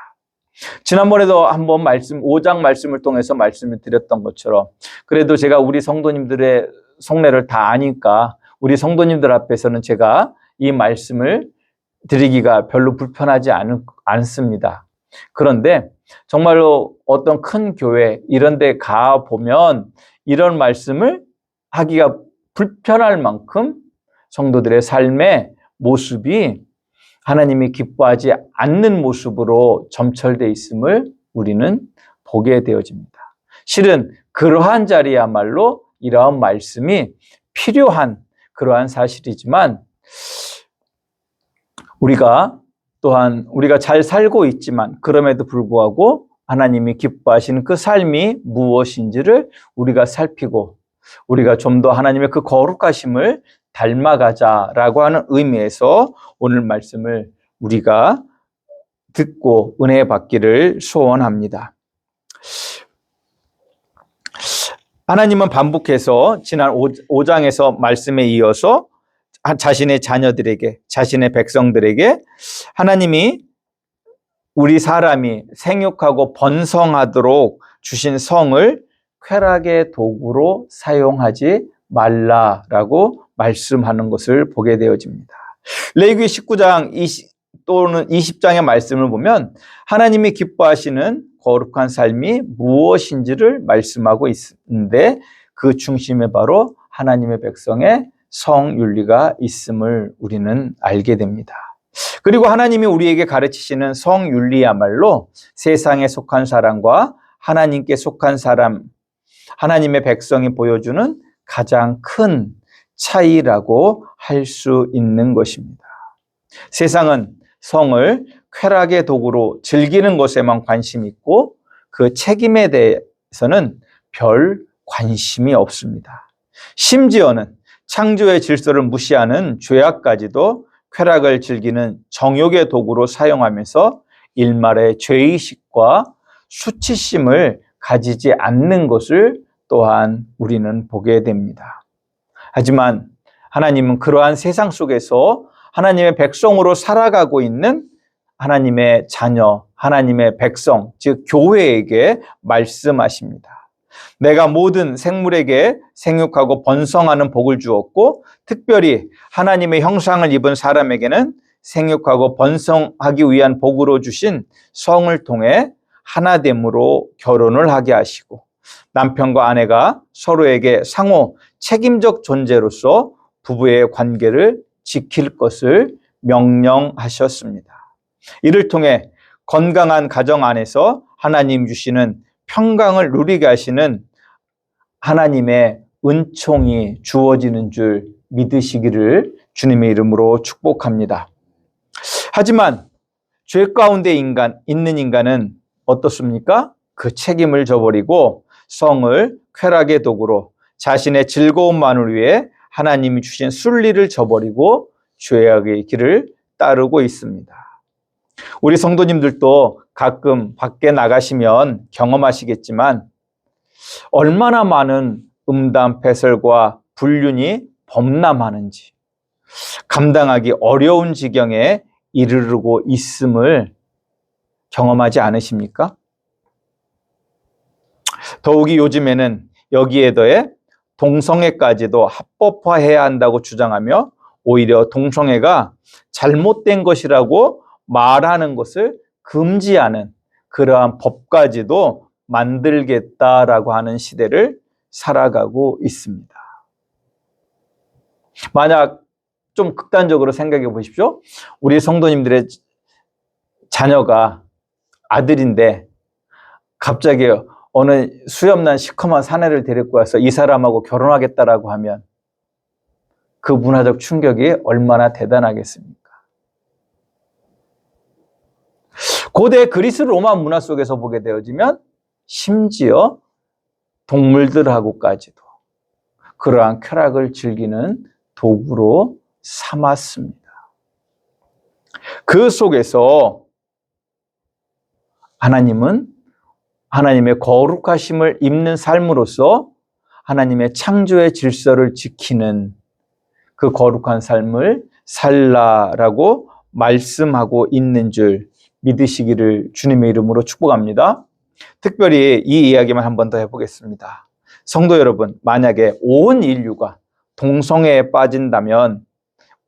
지난번에도 한번 5장 말씀을 통해서 말씀을 드렸던 것처럼 그래도 제가 우리 성도님들의 속내를 다 아니까 우리 성도님들 앞에서는 제가 이 말씀을 드리기가 별로 불편하지 않습니다. 그런데 정말로 어떤 큰 교회 이런 데 가보면 이런 말씀을 하기가 불편할 만큼 성도들의 삶의 모습이 하나님이 기뻐하지 않는 모습으로 점철되어 있음을 우리는 보게 되어집니다. 실은 그러한 자리야말로 이러한 말씀이 필요한 그러한 사실이지만 우리가 또한 우리가 잘 살고 있지만 그럼에도 불구하고 하나님이 기뻐하시는 그 삶이 무엇인지를 우리가 살피고 우리가 좀 더 하나님의 그 거룩하심을 닮아가자라고 하는 의미에서 오늘 말씀을 우리가 듣고 은혜 받기를 소원합니다. 하나님은 반복해서 지난 5장에서 말씀에 이어서 자신의 자녀들에게, 자신의 백성들에게 하나님이 우리 사람이 생육하고 번성하도록 주신 성을 쾌락의 도구로 사용하지 말라라고 말씀하는 것을 보게 되어집니다. 레위기 19장 또는 20장의 말씀을 보면 하나님이 기뻐하시는 거룩한 삶이 무엇인지를 말씀하고 있는데 그 중심에 바로 하나님의 백성의 성윤리가 있음을 우리는 알게 됩니다. 그리고 하나님이 우리에게 가르치시는 성윤리야말로 세상에 속한 사람과 하나님께 속한 사람, 하나님의 백성이 보여주는 가장 큰 차이라고 할 수 있는 것입니다. 세상은 성을 쾌락의 도구로 즐기는 것에만 관심이 있고 그 책임에 대해서는 별 관심이 없습니다. 심지어는 창조의 질서를 무시하는 죄악까지도 쾌락을 즐기는 정욕의 도구로 사용하면서 일말의 죄의식과 수치심을 가지지 않는 것을 또한 우리는 보게 됩니다. 하지만 하나님은 그러한 세상 속에서 하나님의 백성으로 살아가고 있는 하나님의 자녀, 하나님의 백성, 즉 교회에게 말씀하십니다. 내가 모든 생물에게 생육하고 번성하는 복을 주었고 특별히 하나님의 형상을 입은 사람에게는 생육하고 번성하기 위한 복으로 주신 성을 통해 하나됨으로 결혼을 하게 하시고 남편과 아내가 서로에게 상호 책임적 존재로서 부부의 관계를 지킬 것을 명령하셨습니다. 이를 통해 건강한 가정 안에서 하나님 주시는 평강을 누리게 하시는 하나님의 은총이 주어지는 줄 믿으시기를 주님의 이름으로 축복합니다. 하지만 죄 가운데 있는 인간은 어떻습니까? 그 책임을 저버리고 성을 쾌락의 도구로 자신의 즐거움만을 위해 하나님이 주신 순리를 저버리고 죄악의 길을 따르고 있습니다. 우리 성도님들도 가끔 밖에 나가시면 경험하시겠지만 얼마나 많은 음담, 배설과 불륜이 범람하는지 감당하기 어려운 지경에 이르르고 있음을 경험하지 않으십니까? 더욱이 요즘에는 여기에 더해 동성애까지도 합법화해야 한다고 주장하며 오히려 동성애가 잘못된 것이라고 말하는 것을 금지하는 그러한 법까지도 만들겠다라고 하는 시대를 살아가고 있습니다. 만약 좀 극단적으로 생각해 보십시오. 우리 성도님들의 자녀가 아들인데 갑자기 어느 수염난 시커먼 사내를 데리고 와서 이 사람하고 결혼하겠다라고 하면 그 문화적 충격이 얼마나 대단하겠습니까? 고대 그리스 로마 문화 속에서 보게 되어지면 심지어 동물들하고까지도 그러한 쾌락을 즐기는 도구로 삼았습니다. 그 속에서 하나님은 하나님의 거룩하심을 입는 삶으로써 하나님의 창조의 질서를 지키는 그 거룩한 삶을 살라라고 말씀하고 있는 줄 믿으시기를 주님의 이름으로 축복합니다. 특별히 이 이야기만 한 번 더 해보겠습니다. 성도 여러분, 만약에 온 인류가 동성애에 빠진다면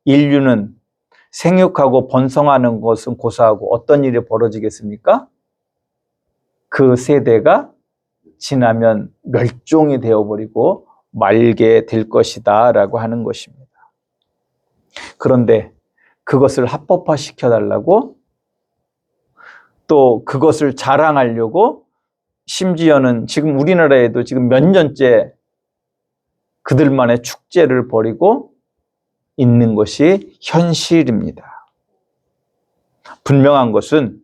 인류는 생육하고 번성하는 것은 고사하고 어떤 일이 벌어지겠습니까? 그 세대가 지나면 멸종이 되어버리고 말게 될 것이다 라고 하는 것입니다. 그런데 그것을 합법화 시켜달라고 또 그것을 자랑하려고 심지어는 지금 우리나라에도 지금 몇 년째 그들만의 축제를 벌이고 있는 것이 현실입니다. 분명한 것은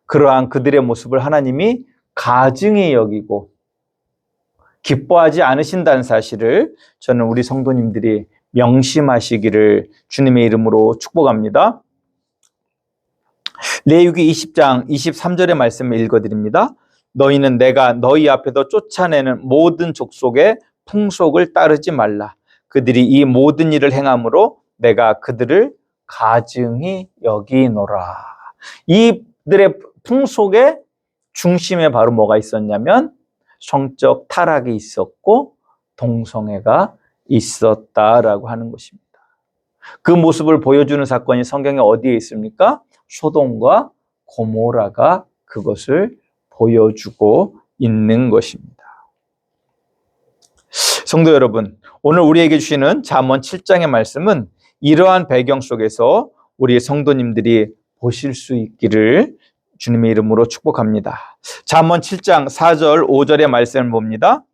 그러한 그들의 모습을 하나님이 가증히 여기고 기뻐하지 않으신다는 사실을 저는 우리 성도님들이 명심하시기를 주님의 이름으로 축복합니다. 레위기 20장 23절의 말씀을 읽어드립니다. 너희는 내가 너희 앞에서 쫓아내는 모든 족속의 풍속을 따르지 말라. 그들이 이 모든 일을 행함으로 내가 그들을 가증히 여기노라. 이들의 풍속의 중심에 바로 뭐가 있었냐면 성적 타락이 있었고 동성애가 있었다라고 하는 것입니다. 그 모습을 보여주는 사건이 성경에 어디에 있습니까? 소돔과 고모라가 그것을 보여주고 있는 것입니다. 성도 여러분, 오늘 우리에게 주시는 잠언 7장의 말씀은 이러한 배경 속에서 우리 성도님들이 보실 수 있기를 주님의 이름으로 축복합니다. 잠언 7장 4절 5절의 말씀을 봅니다.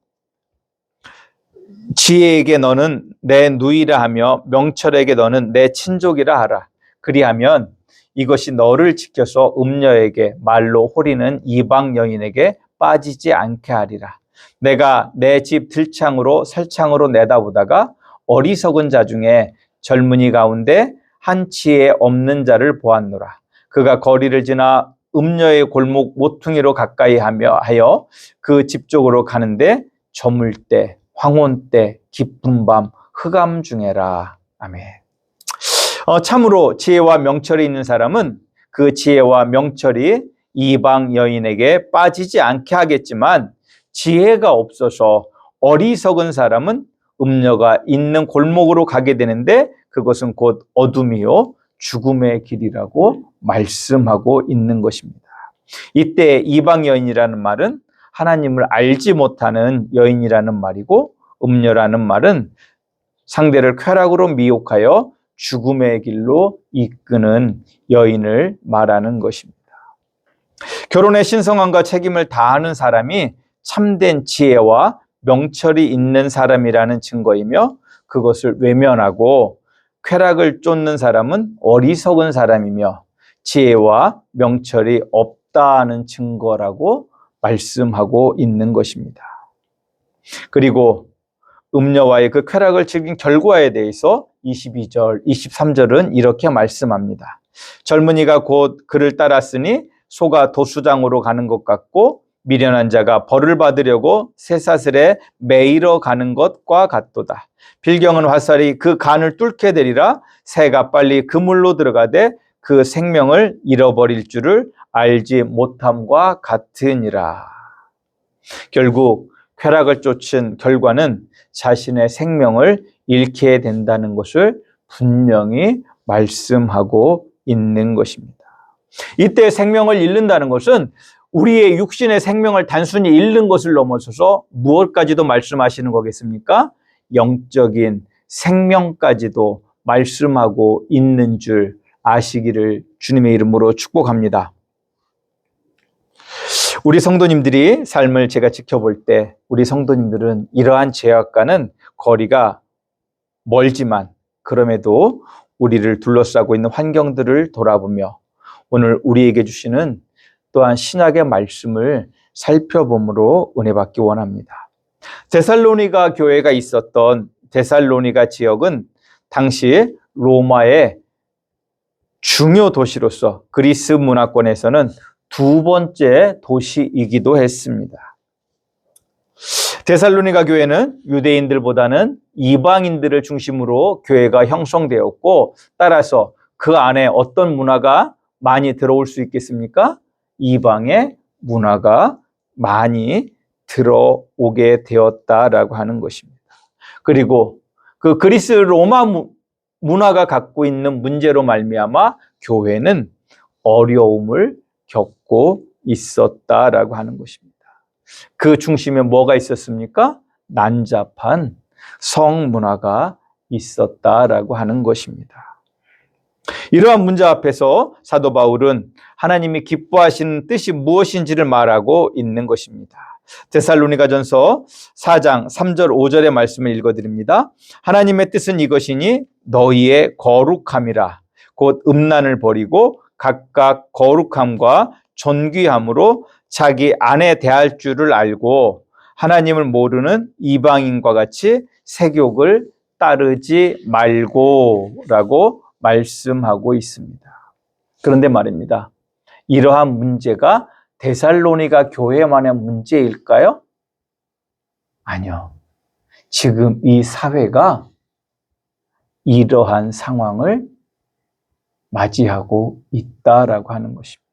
지혜에게 너는 내 누이라 하며 명철에게 너는 내 친족이라 하라. 그리하면 이것이 너를 지켜서 음녀에게 말로 호리는 이방 여인에게 빠지지 않게 하리라. 내가 내 집 들창으로 설창으로 내다보다가 어리석은 자 중에 젊은이 가운데 한 치에 없는 자를 보았노라. 그가 거리를 지나 음녀의 골목 모퉁이로 가까이 하여 그 집 쪽으로 가는데 저물 때 황혼 때 깊은 밤 흑암 중에라. 아멘. 참으로 지혜와 명철이 있는 사람은 그 지혜와 명철이 이방 여인에게 빠지지 않게 하겠지만 지혜가 없어서 어리석은 사람은 음녀가 있는 골목으로 가게 되는데 그것은 곧 어둠이요 죽음의 길이라고 말씀하고 있는 것입니다. 이때 이방 여인이라는 말은 하나님을 알지 못하는 여인이라는 말이고 음녀라는 말은 상대를 쾌락으로 미혹하여 죽음의 길로 이끄는 여인을 말하는 것입니다. 결혼의 신성함과 책임을 다하는 사람이 참된 지혜와 명철이 있는 사람이라는 증거이며 그것을 외면하고 쾌락을 쫓는 사람은 어리석은 사람이며 지혜와 명철이 없다는 증거라고 말씀하고 있는 것입니다. 그리고 음녀와의 그 쾌락을 즐긴 결과에 대해서 22절, 23절은 이렇게 말씀합니다. 젊은이가 곧 그를 따랐으니 소가 도수장으로 가는 것 같고 미련한 자가 벌을 받으려고 쇠사슬에 매이러 가는 것과 같도다. 필경은 화살이 그 간을 뚫게 되리라. 새가 빨리 그물로 들어가되 그 생명을 잃어버릴 줄을 알지 못함과 같으니라. 결국 쾌락을 쫓은 결과는 자신의 생명을 잃게 된다는 것을 분명히 말씀하고 있는 것입니다. 이때 생명을 잃는다는 것은 우리의 육신의 생명을 단순히 잃는 것을 넘어서서 무엇까지도 말씀하시는 거겠습니까? 영적인 생명까지도 말씀하고 있는 줄 아시기를 주님의 이름으로 축복합니다. 우리 성도님들이 삶을 제가 지켜볼 때 우리 성도님들은 이러한 죄악과는 거리가 멀지만 그럼에도 우리를 둘러싸고 있는 환경들을 돌아보며 오늘 우리에게 주시는 또한 신약의 말씀을 살펴봄으로 은혜 받기 원합니다. 데살로니가 교회가 있었던 데살로니가 지역은 당시 로마의 중요 도시로서 그리스 문화권에서는 두 번째 도시이기도 했습니다. 데살로니가 교회는 유대인들보다는 이방인들을 중심으로 교회가 형성되었고 따라서 그 안에 어떤 문화가 많이 들어올 수 있겠습니까? 이방의 문화가 많이 들어오게 되었다라고 하는 것입니다. 그리고 그 그리스 로마 문화가 갖고 있는 문제로 말미암아 교회는 어려움을 겪고 있었다라고 하는 것입니다. 그 중심에 뭐가 있었습니까? 난잡한 성문화가 있었다라고 하는 것입니다. 이러한 문제 앞에서 사도 바울은 하나님이 기뻐하시는 뜻이 무엇인지를 말하고 있는 것입니다. 데살로니가전서 4장 3절 5절의 말씀을 읽어드립니다. 하나님의 뜻은 이것이니 너희의 거룩함이라 곧 음란을 버리고 각각 거룩함과 존귀함으로 자기 아내 대할 줄을 알고 하나님을 모르는 이방인과 같이 세욕을 따르지 말고 라고 말씀하고 있습니다. 그런데 말입니다. 이러한 문제가 데살로니가 교회만의 문제일까요? 아니요. 지금 이 사회가 이러한 상황을 맞이하고 있다라고 하는 것입니다.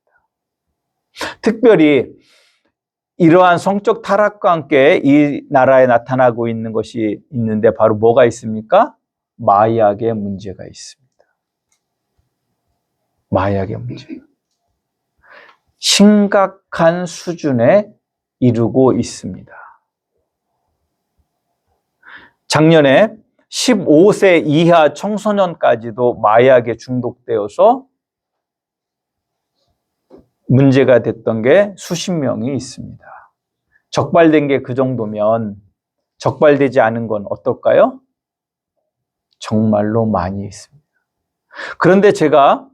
특별히 이러한 성적 타락과 함께 이 나라에 나타나고 있는 것이 있는데 바로 뭐가 있습니까? 마약의 문제가 있습니다. 마약의 문제. 심각한 수준에 이르고 있습니다. 작년에 15세 이하 청소년까지도 마약에 중독되어서 문제가 됐던 게 수십 명이 있습니다. 적발된 게 그 정도면 적발되지 않은 건 어떨까요? 정말로 많이 있습니다. 그런데 제가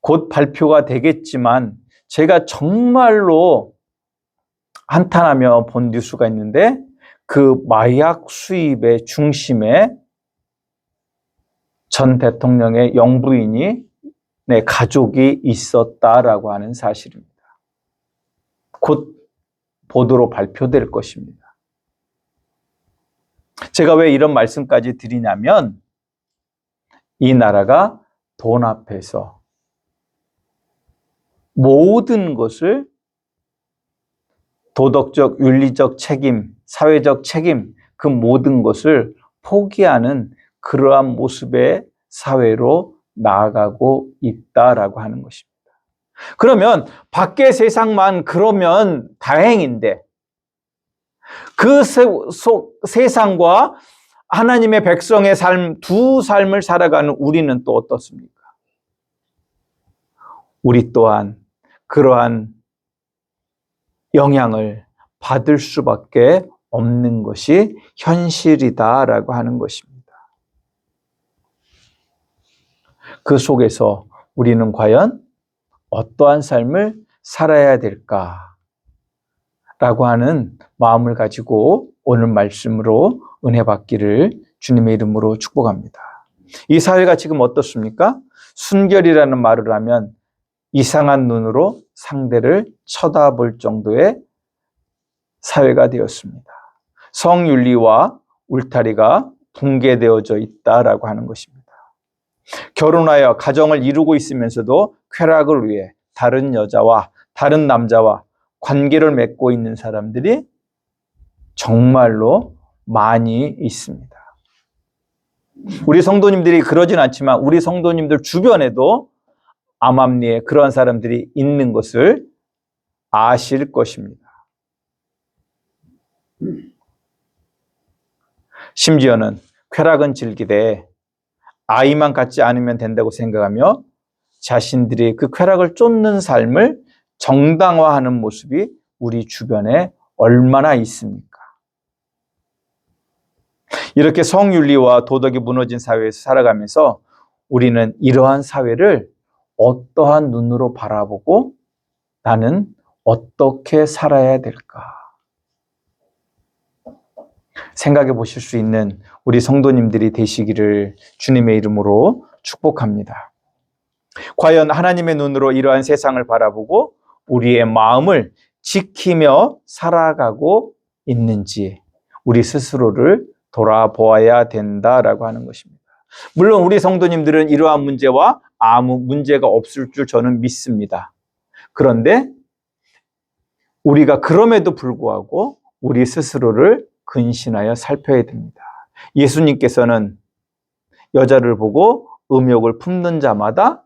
곧 발표가 되겠지만 제가 정말로 한탄하며 본 뉴스가 있는데 그 마약 수입의 중심에 전 대통령의 영부인이 가족이 있었다라고 하는 사실입니다. 곧 보도로 발표될 것입니다. 제가 왜 이런 말씀까지 드리냐면 이 나라가 돈 앞에서 모든 것을 도덕적, 윤리적 책임, 사회적 책임 그 모든 것을 포기하는 그러한 모습의 사회로 나아가고 있다라고 하는 것입니다. 그러면 밖의 세상만 그러면 다행인데 그 세상과 하나님의 백성의 삶, 두 삶을 살아가는 우리는 또 어떻습니까? 우리 또한 그러한 영향을 받을 수밖에 없는 것이 현실이다라고 하는 것입니다. 그 속에서 우리는 과연 어떠한 삶을 살아야 될까라고 하는 마음을 가지고 오늘 말씀으로 은혜 받기를 주님의 이름으로 축복합니다. 이 사회가 지금 어떻습니까? 순결이라는 말을 하면 이상한 눈으로 상대를 쳐다볼 정도의 사회가 되었습니다. 성윤리와 울타리가 붕괴되어져 있다라고 하는 것입니다. 결혼하여 가정을 이루고 있으면서도 쾌락을 위해 다른 여자와 다른 남자와 관계를 맺고 있는 사람들이 정말로 많이 있습니다. 우리 성도님들이 그러진 않지만 우리 성도님들 주변에도 암암리에 그러한 사람들이 있는 것을 아실 것입니다. 심지어는 쾌락은 즐기되 아이만 갖지 않으면 된다고 생각하며 자신들이 그 쾌락을 쫓는 삶을 정당화하는 모습이 우리 주변에 얼마나 있습니까? 이렇게 성윤리와 도덕이 무너진 사회에서 살아가면서 우리는 이러한 사회를 어떠한 눈으로 바라보고 나는 어떻게 살아야 될까? 생각해 보실 수 있는 우리 성도님들이 되시기를 주님의 이름으로 축복합니다. 과연 하나님의 눈으로 이러한 세상을 바라보고 우리의 마음을 지키며 살아가고 있는지 우리 스스로를 돌아보아야 된다라고 하는 것입니다. 물론 우리 성도님들은 이러한 문제와 아무 문제가 없을 줄 저는 믿습니다. 그런데 우리가 그럼에도 불구하고 우리 스스로를 근신하여 살펴야 됩니다. 예수님께서는 여자를 보고 음욕을 품는 자마다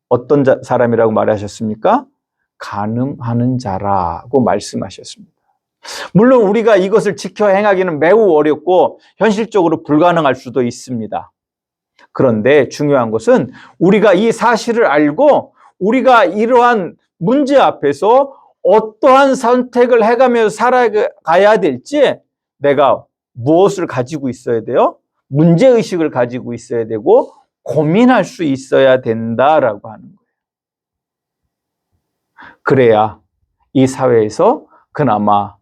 어떤 사람이라고 말하셨습니까? 간음하는 자라고 말씀하셨습니다. 물론 우리가 이것을 지켜 행하기는 매우 어렵고 현실적으로 불가능할 수도 있습니다. 그런데 중요한 것은 우리가 이 사실을 알고 우리가 이러한 문제 앞에서 어떠한 선택을 해가며 살아가야 될지 내가 무엇을 가지고 있어야 돼요? 문제의식을 가지고 있어야 되고 고민할 수 있어야 된다라고 하는 거예요. 그래야 이 사회에서 그나마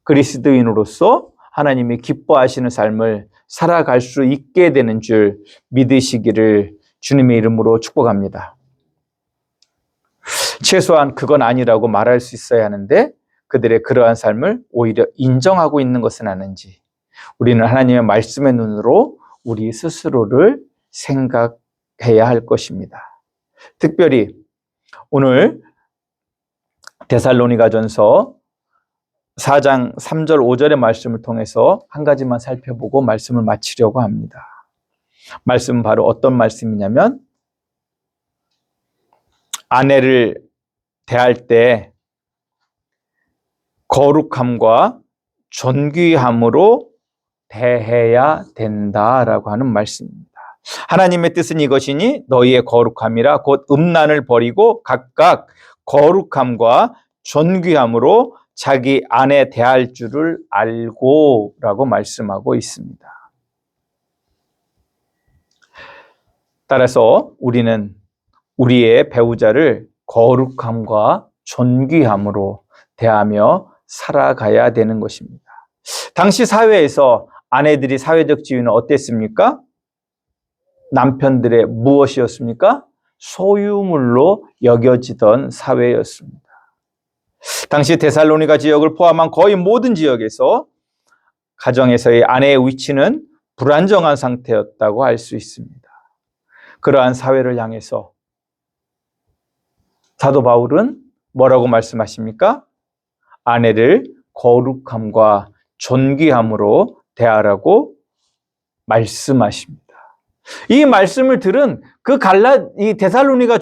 그리스도인으로서 하나님이 기뻐하시는 삶을 살아갈 수 있게 되는 줄 믿으시기를 주님의 이름으로 축복합니다. 최소한 그건 아니라고 말할 수 있어야 하는데 그들의 그러한 삶을 오히려 인정하고 있는 것은 아닌지 우리는 하나님의 말씀의 눈으로 우리 스스로를 생각해야 할 것입니다. 특별히 오늘 데살로니가전서 4장 3절 5절의 말씀을 통해서 한 가지만 살펴보고 말씀을 마치려고 합니다. 말씀은 바로 어떤 말씀이냐면 아내를 대할 때 거룩함과 존귀함으로 대해야 된다라고 하는 말씀입니다. 하나님의 뜻은 이것이니 너희의 거룩함이라 곧 음란을 버리고 각각 거룩함과 존귀함으로 자기 아내 대할 줄을 알고 라고 말씀하고 있습니다. 따라서 우리는 우리의 배우자를 거룩함과 존귀함으로 대하며 살아가야 되는 것입니다. 당시 사회에서 아내들이 사회적 지위는 어땠습니까? 남편들의 무엇이었습니까? 소유물로 여겨지던 사회였습니다. 당시 데살로니가 지역을 포함한 거의 모든 지역에서 가정에서의 아내의 위치는 불안정한 상태였다고 할 수 있습니다. 그러한 사회를 향해서 사도 바울은 뭐라고 말씀하십니까? 아내를 거룩함과 존귀함으로 대하라고 말씀하십니다. 이 말씀을 들은 이 데살로니가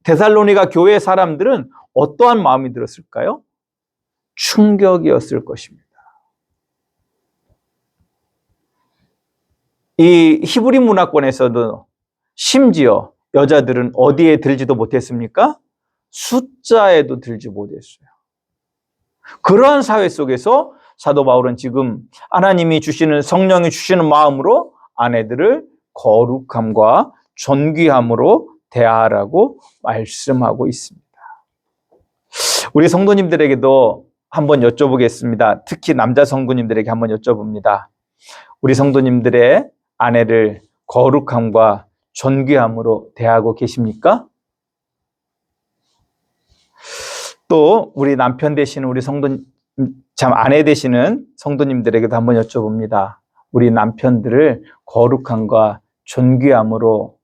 데살로니가 교회 사람들은 어떠한 마음이 들었을까요? 충격이었을 것입니다. 이 히브리 문화권에서도 심지어 여자들은 어디에 들지도 못했습니까? 숫자에도 들지 못했어요. 그러한 사회 속에서 사도 바울은 지금 하나님이 주시는 성령이 주시는 마음으로 아내들을 거룩함과 존귀함으로 대하라고 말씀하고 있습니다. 우리 성도님들에게도 한번 여쭤보겠습니다. 특히 남자 성도님들에게 한번 여쭤봅니다. 우리 성도님들의 아내를 거룩함과 존귀함으로 대하고 계십니까? 또 우리 남편 되시는 우리 아내 되시는 성도님들에게도 한번 여쭤봅니다. 우리 남편들을 거룩함과 존귀함으로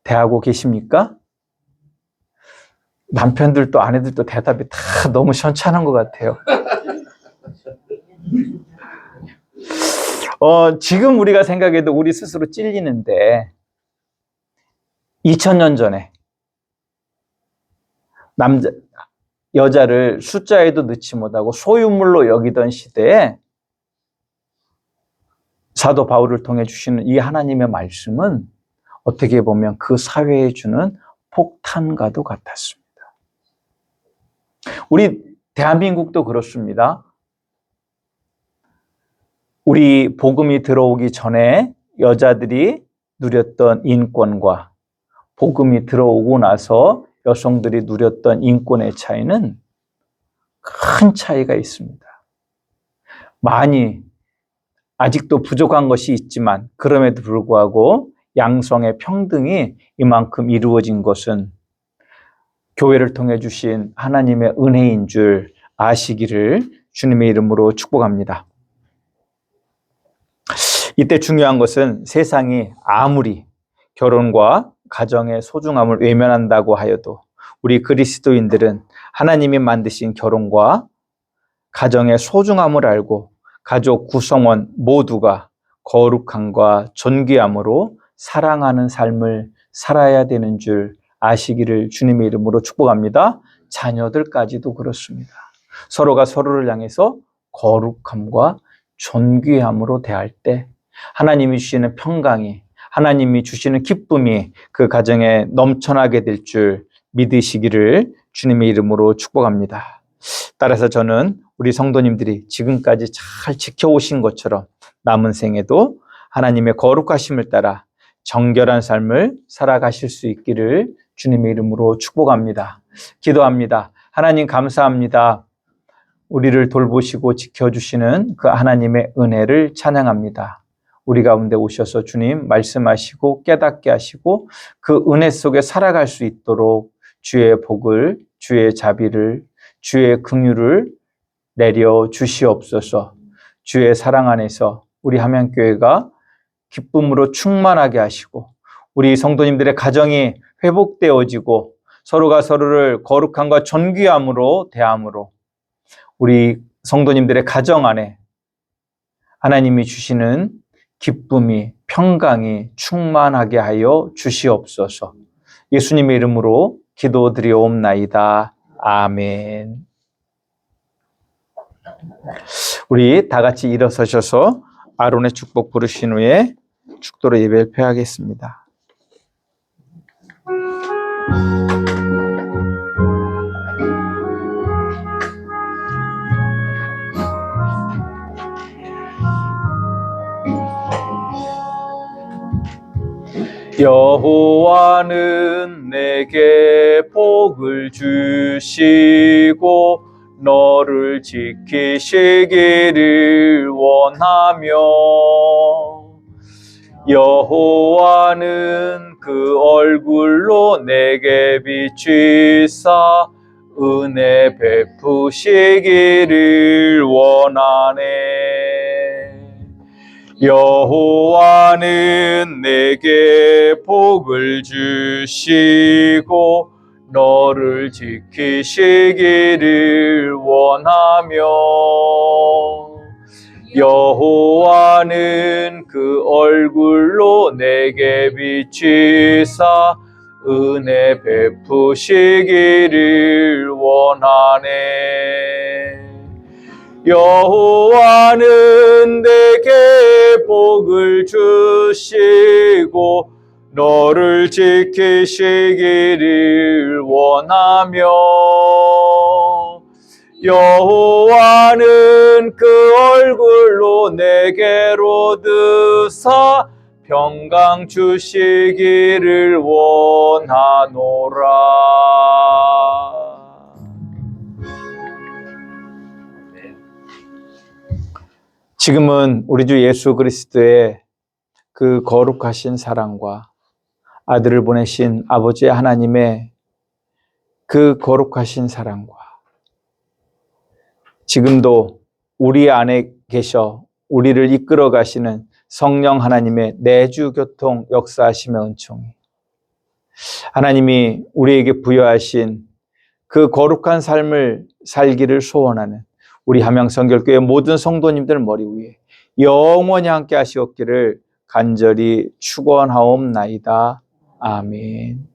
대하고 계십니까? 남편들도 아내들도 대답이 다 너무 현찬한 것 같아요. 지금 우리가 생각해도 우리 스스로 찔리는데 2000년 전에 여자를 숫자에도 넣지 못하고 소유물로 여기던 시대에 사도 바울을 통해 주시는 이 하나님의 말씀은 어떻게 보면 그 사회에 주는 폭탄과도 같았습니다. 우리 대한민국도 그렇습니다. 우리 복음이 들어오기 전에 여자들이 누렸던 인권과 복음이 들어오고 나서 여성들이 누렸던 인권의 차이는 큰 차이가 있습니다. 많이 아직도 부족한 것이 있지만 그럼에도 불구하고 양성의 평등이 이만큼 이루어진 것은 교회를 통해 주신 하나님의 은혜인 줄 아시기를 주님의 이름으로 축복합니다. 이때 중요한 것은 세상이 아무리 결혼과 가정의 소중함을 외면한다고 하여도 우리 그리스도인들은 하나님이 만드신 결혼과 가정의 소중함을 알고 가족 구성원 모두가 거룩함과 존귀함으로 사랑하는 삶을 살아야 되는 줄 아시기를 주님의 이름으로 축복합니다. 자녀들까지도 그렇습니다. 서로가 서로를 향해서 거룩함과 존귀함으로 대할 때 하나님이 주시는 평강이, 하나님이 주시는 기쁨이 그 가정에 넘쳐나게 될 줄 믿으시기를 주님의 이름으로 축복합니다. 따라서 저는 우리 성도님들이 지금까지 잘 지켜오신 것처럼 남은 생에도 하나님의 거룩하심을 따라 정결한 삶을 살아가실 수 있기를 주님의 이름으로 축복합니다. 기도합니다. 하나님 감사합니다. 우리를 돌보시고 지켜주시는 그 하나님의 은혜를 찬양합니다. 우리 가운데 오셔서 주님 말씀하시고 깨닫게 하시고 그 은혜 속에 살아갈 수 있도록 주의 복을, 주의 자비를, 주의 긍휼을 내려 주시옵소서. 주의 사랑 안에서 우리 함양교회가 기쁨으로 충만하게 하시고 우리 성도님들의 가정이 회복되어지고 서로가 서로를 거룩함과 존귀함으로 대함으로 우리 성도님들의 가정 안에 하나님이 주시는 기쁨이, 평강이 충만하게 하여 주시옵소서. 예수님의 이름으로 기도드리옵나이다. 아멘. 우리 다 같이 일어서셔서 아론의 축복 부르신 후에 축도로 예배를 폐하겠습니다. 여호와는 내게 복을 주시고 너를 지키시기를 원하며 여호와는 그 얼굴로 내게 비추사 은혜 베푸시기를 원하네. 여호와는 내게 복을 주시고 너를 지키시기를 원하며 여호와는 그 얼굴로 내게 비추사 은혜 베푸시기를 원하네. 여호와는 내게 복을 주시고 너를 지키시기를 원하며 여호와는 그 얼굴로 내게로 드사 평강 주시기를 원하노라. 지금은 우리 주 예수 그리스도의 그 거룩하신 사랑과 아들을 보내신 아버지 하나님의 그 거룩하신 사랑과 지금도 우리 안에 계셔 우리를 이끌어 가시는 성령 하나님의 내주교통 역사하심의 은총이 하나님이 우리에게 부여하신 그 거룩한 삶을 살기를 소원하는 우리 함양성결교회 모든 성도님들 머리 위에 영원히 함께 하시옵기를 간절히 축원하옵나이다. 아멘.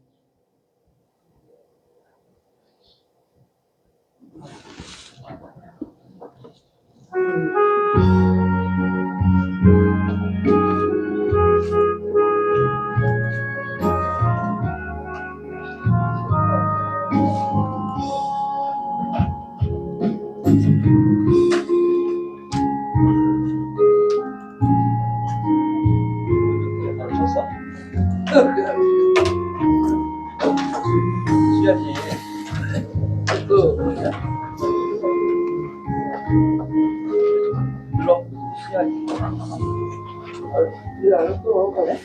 시야지. 그 뭐냐? 일로 시야지. 시야를 또 그래?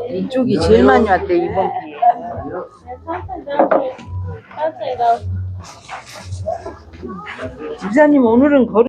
이쪽이 제일 많이 왔대 이번 기회에. 집사님 오늘은 걸음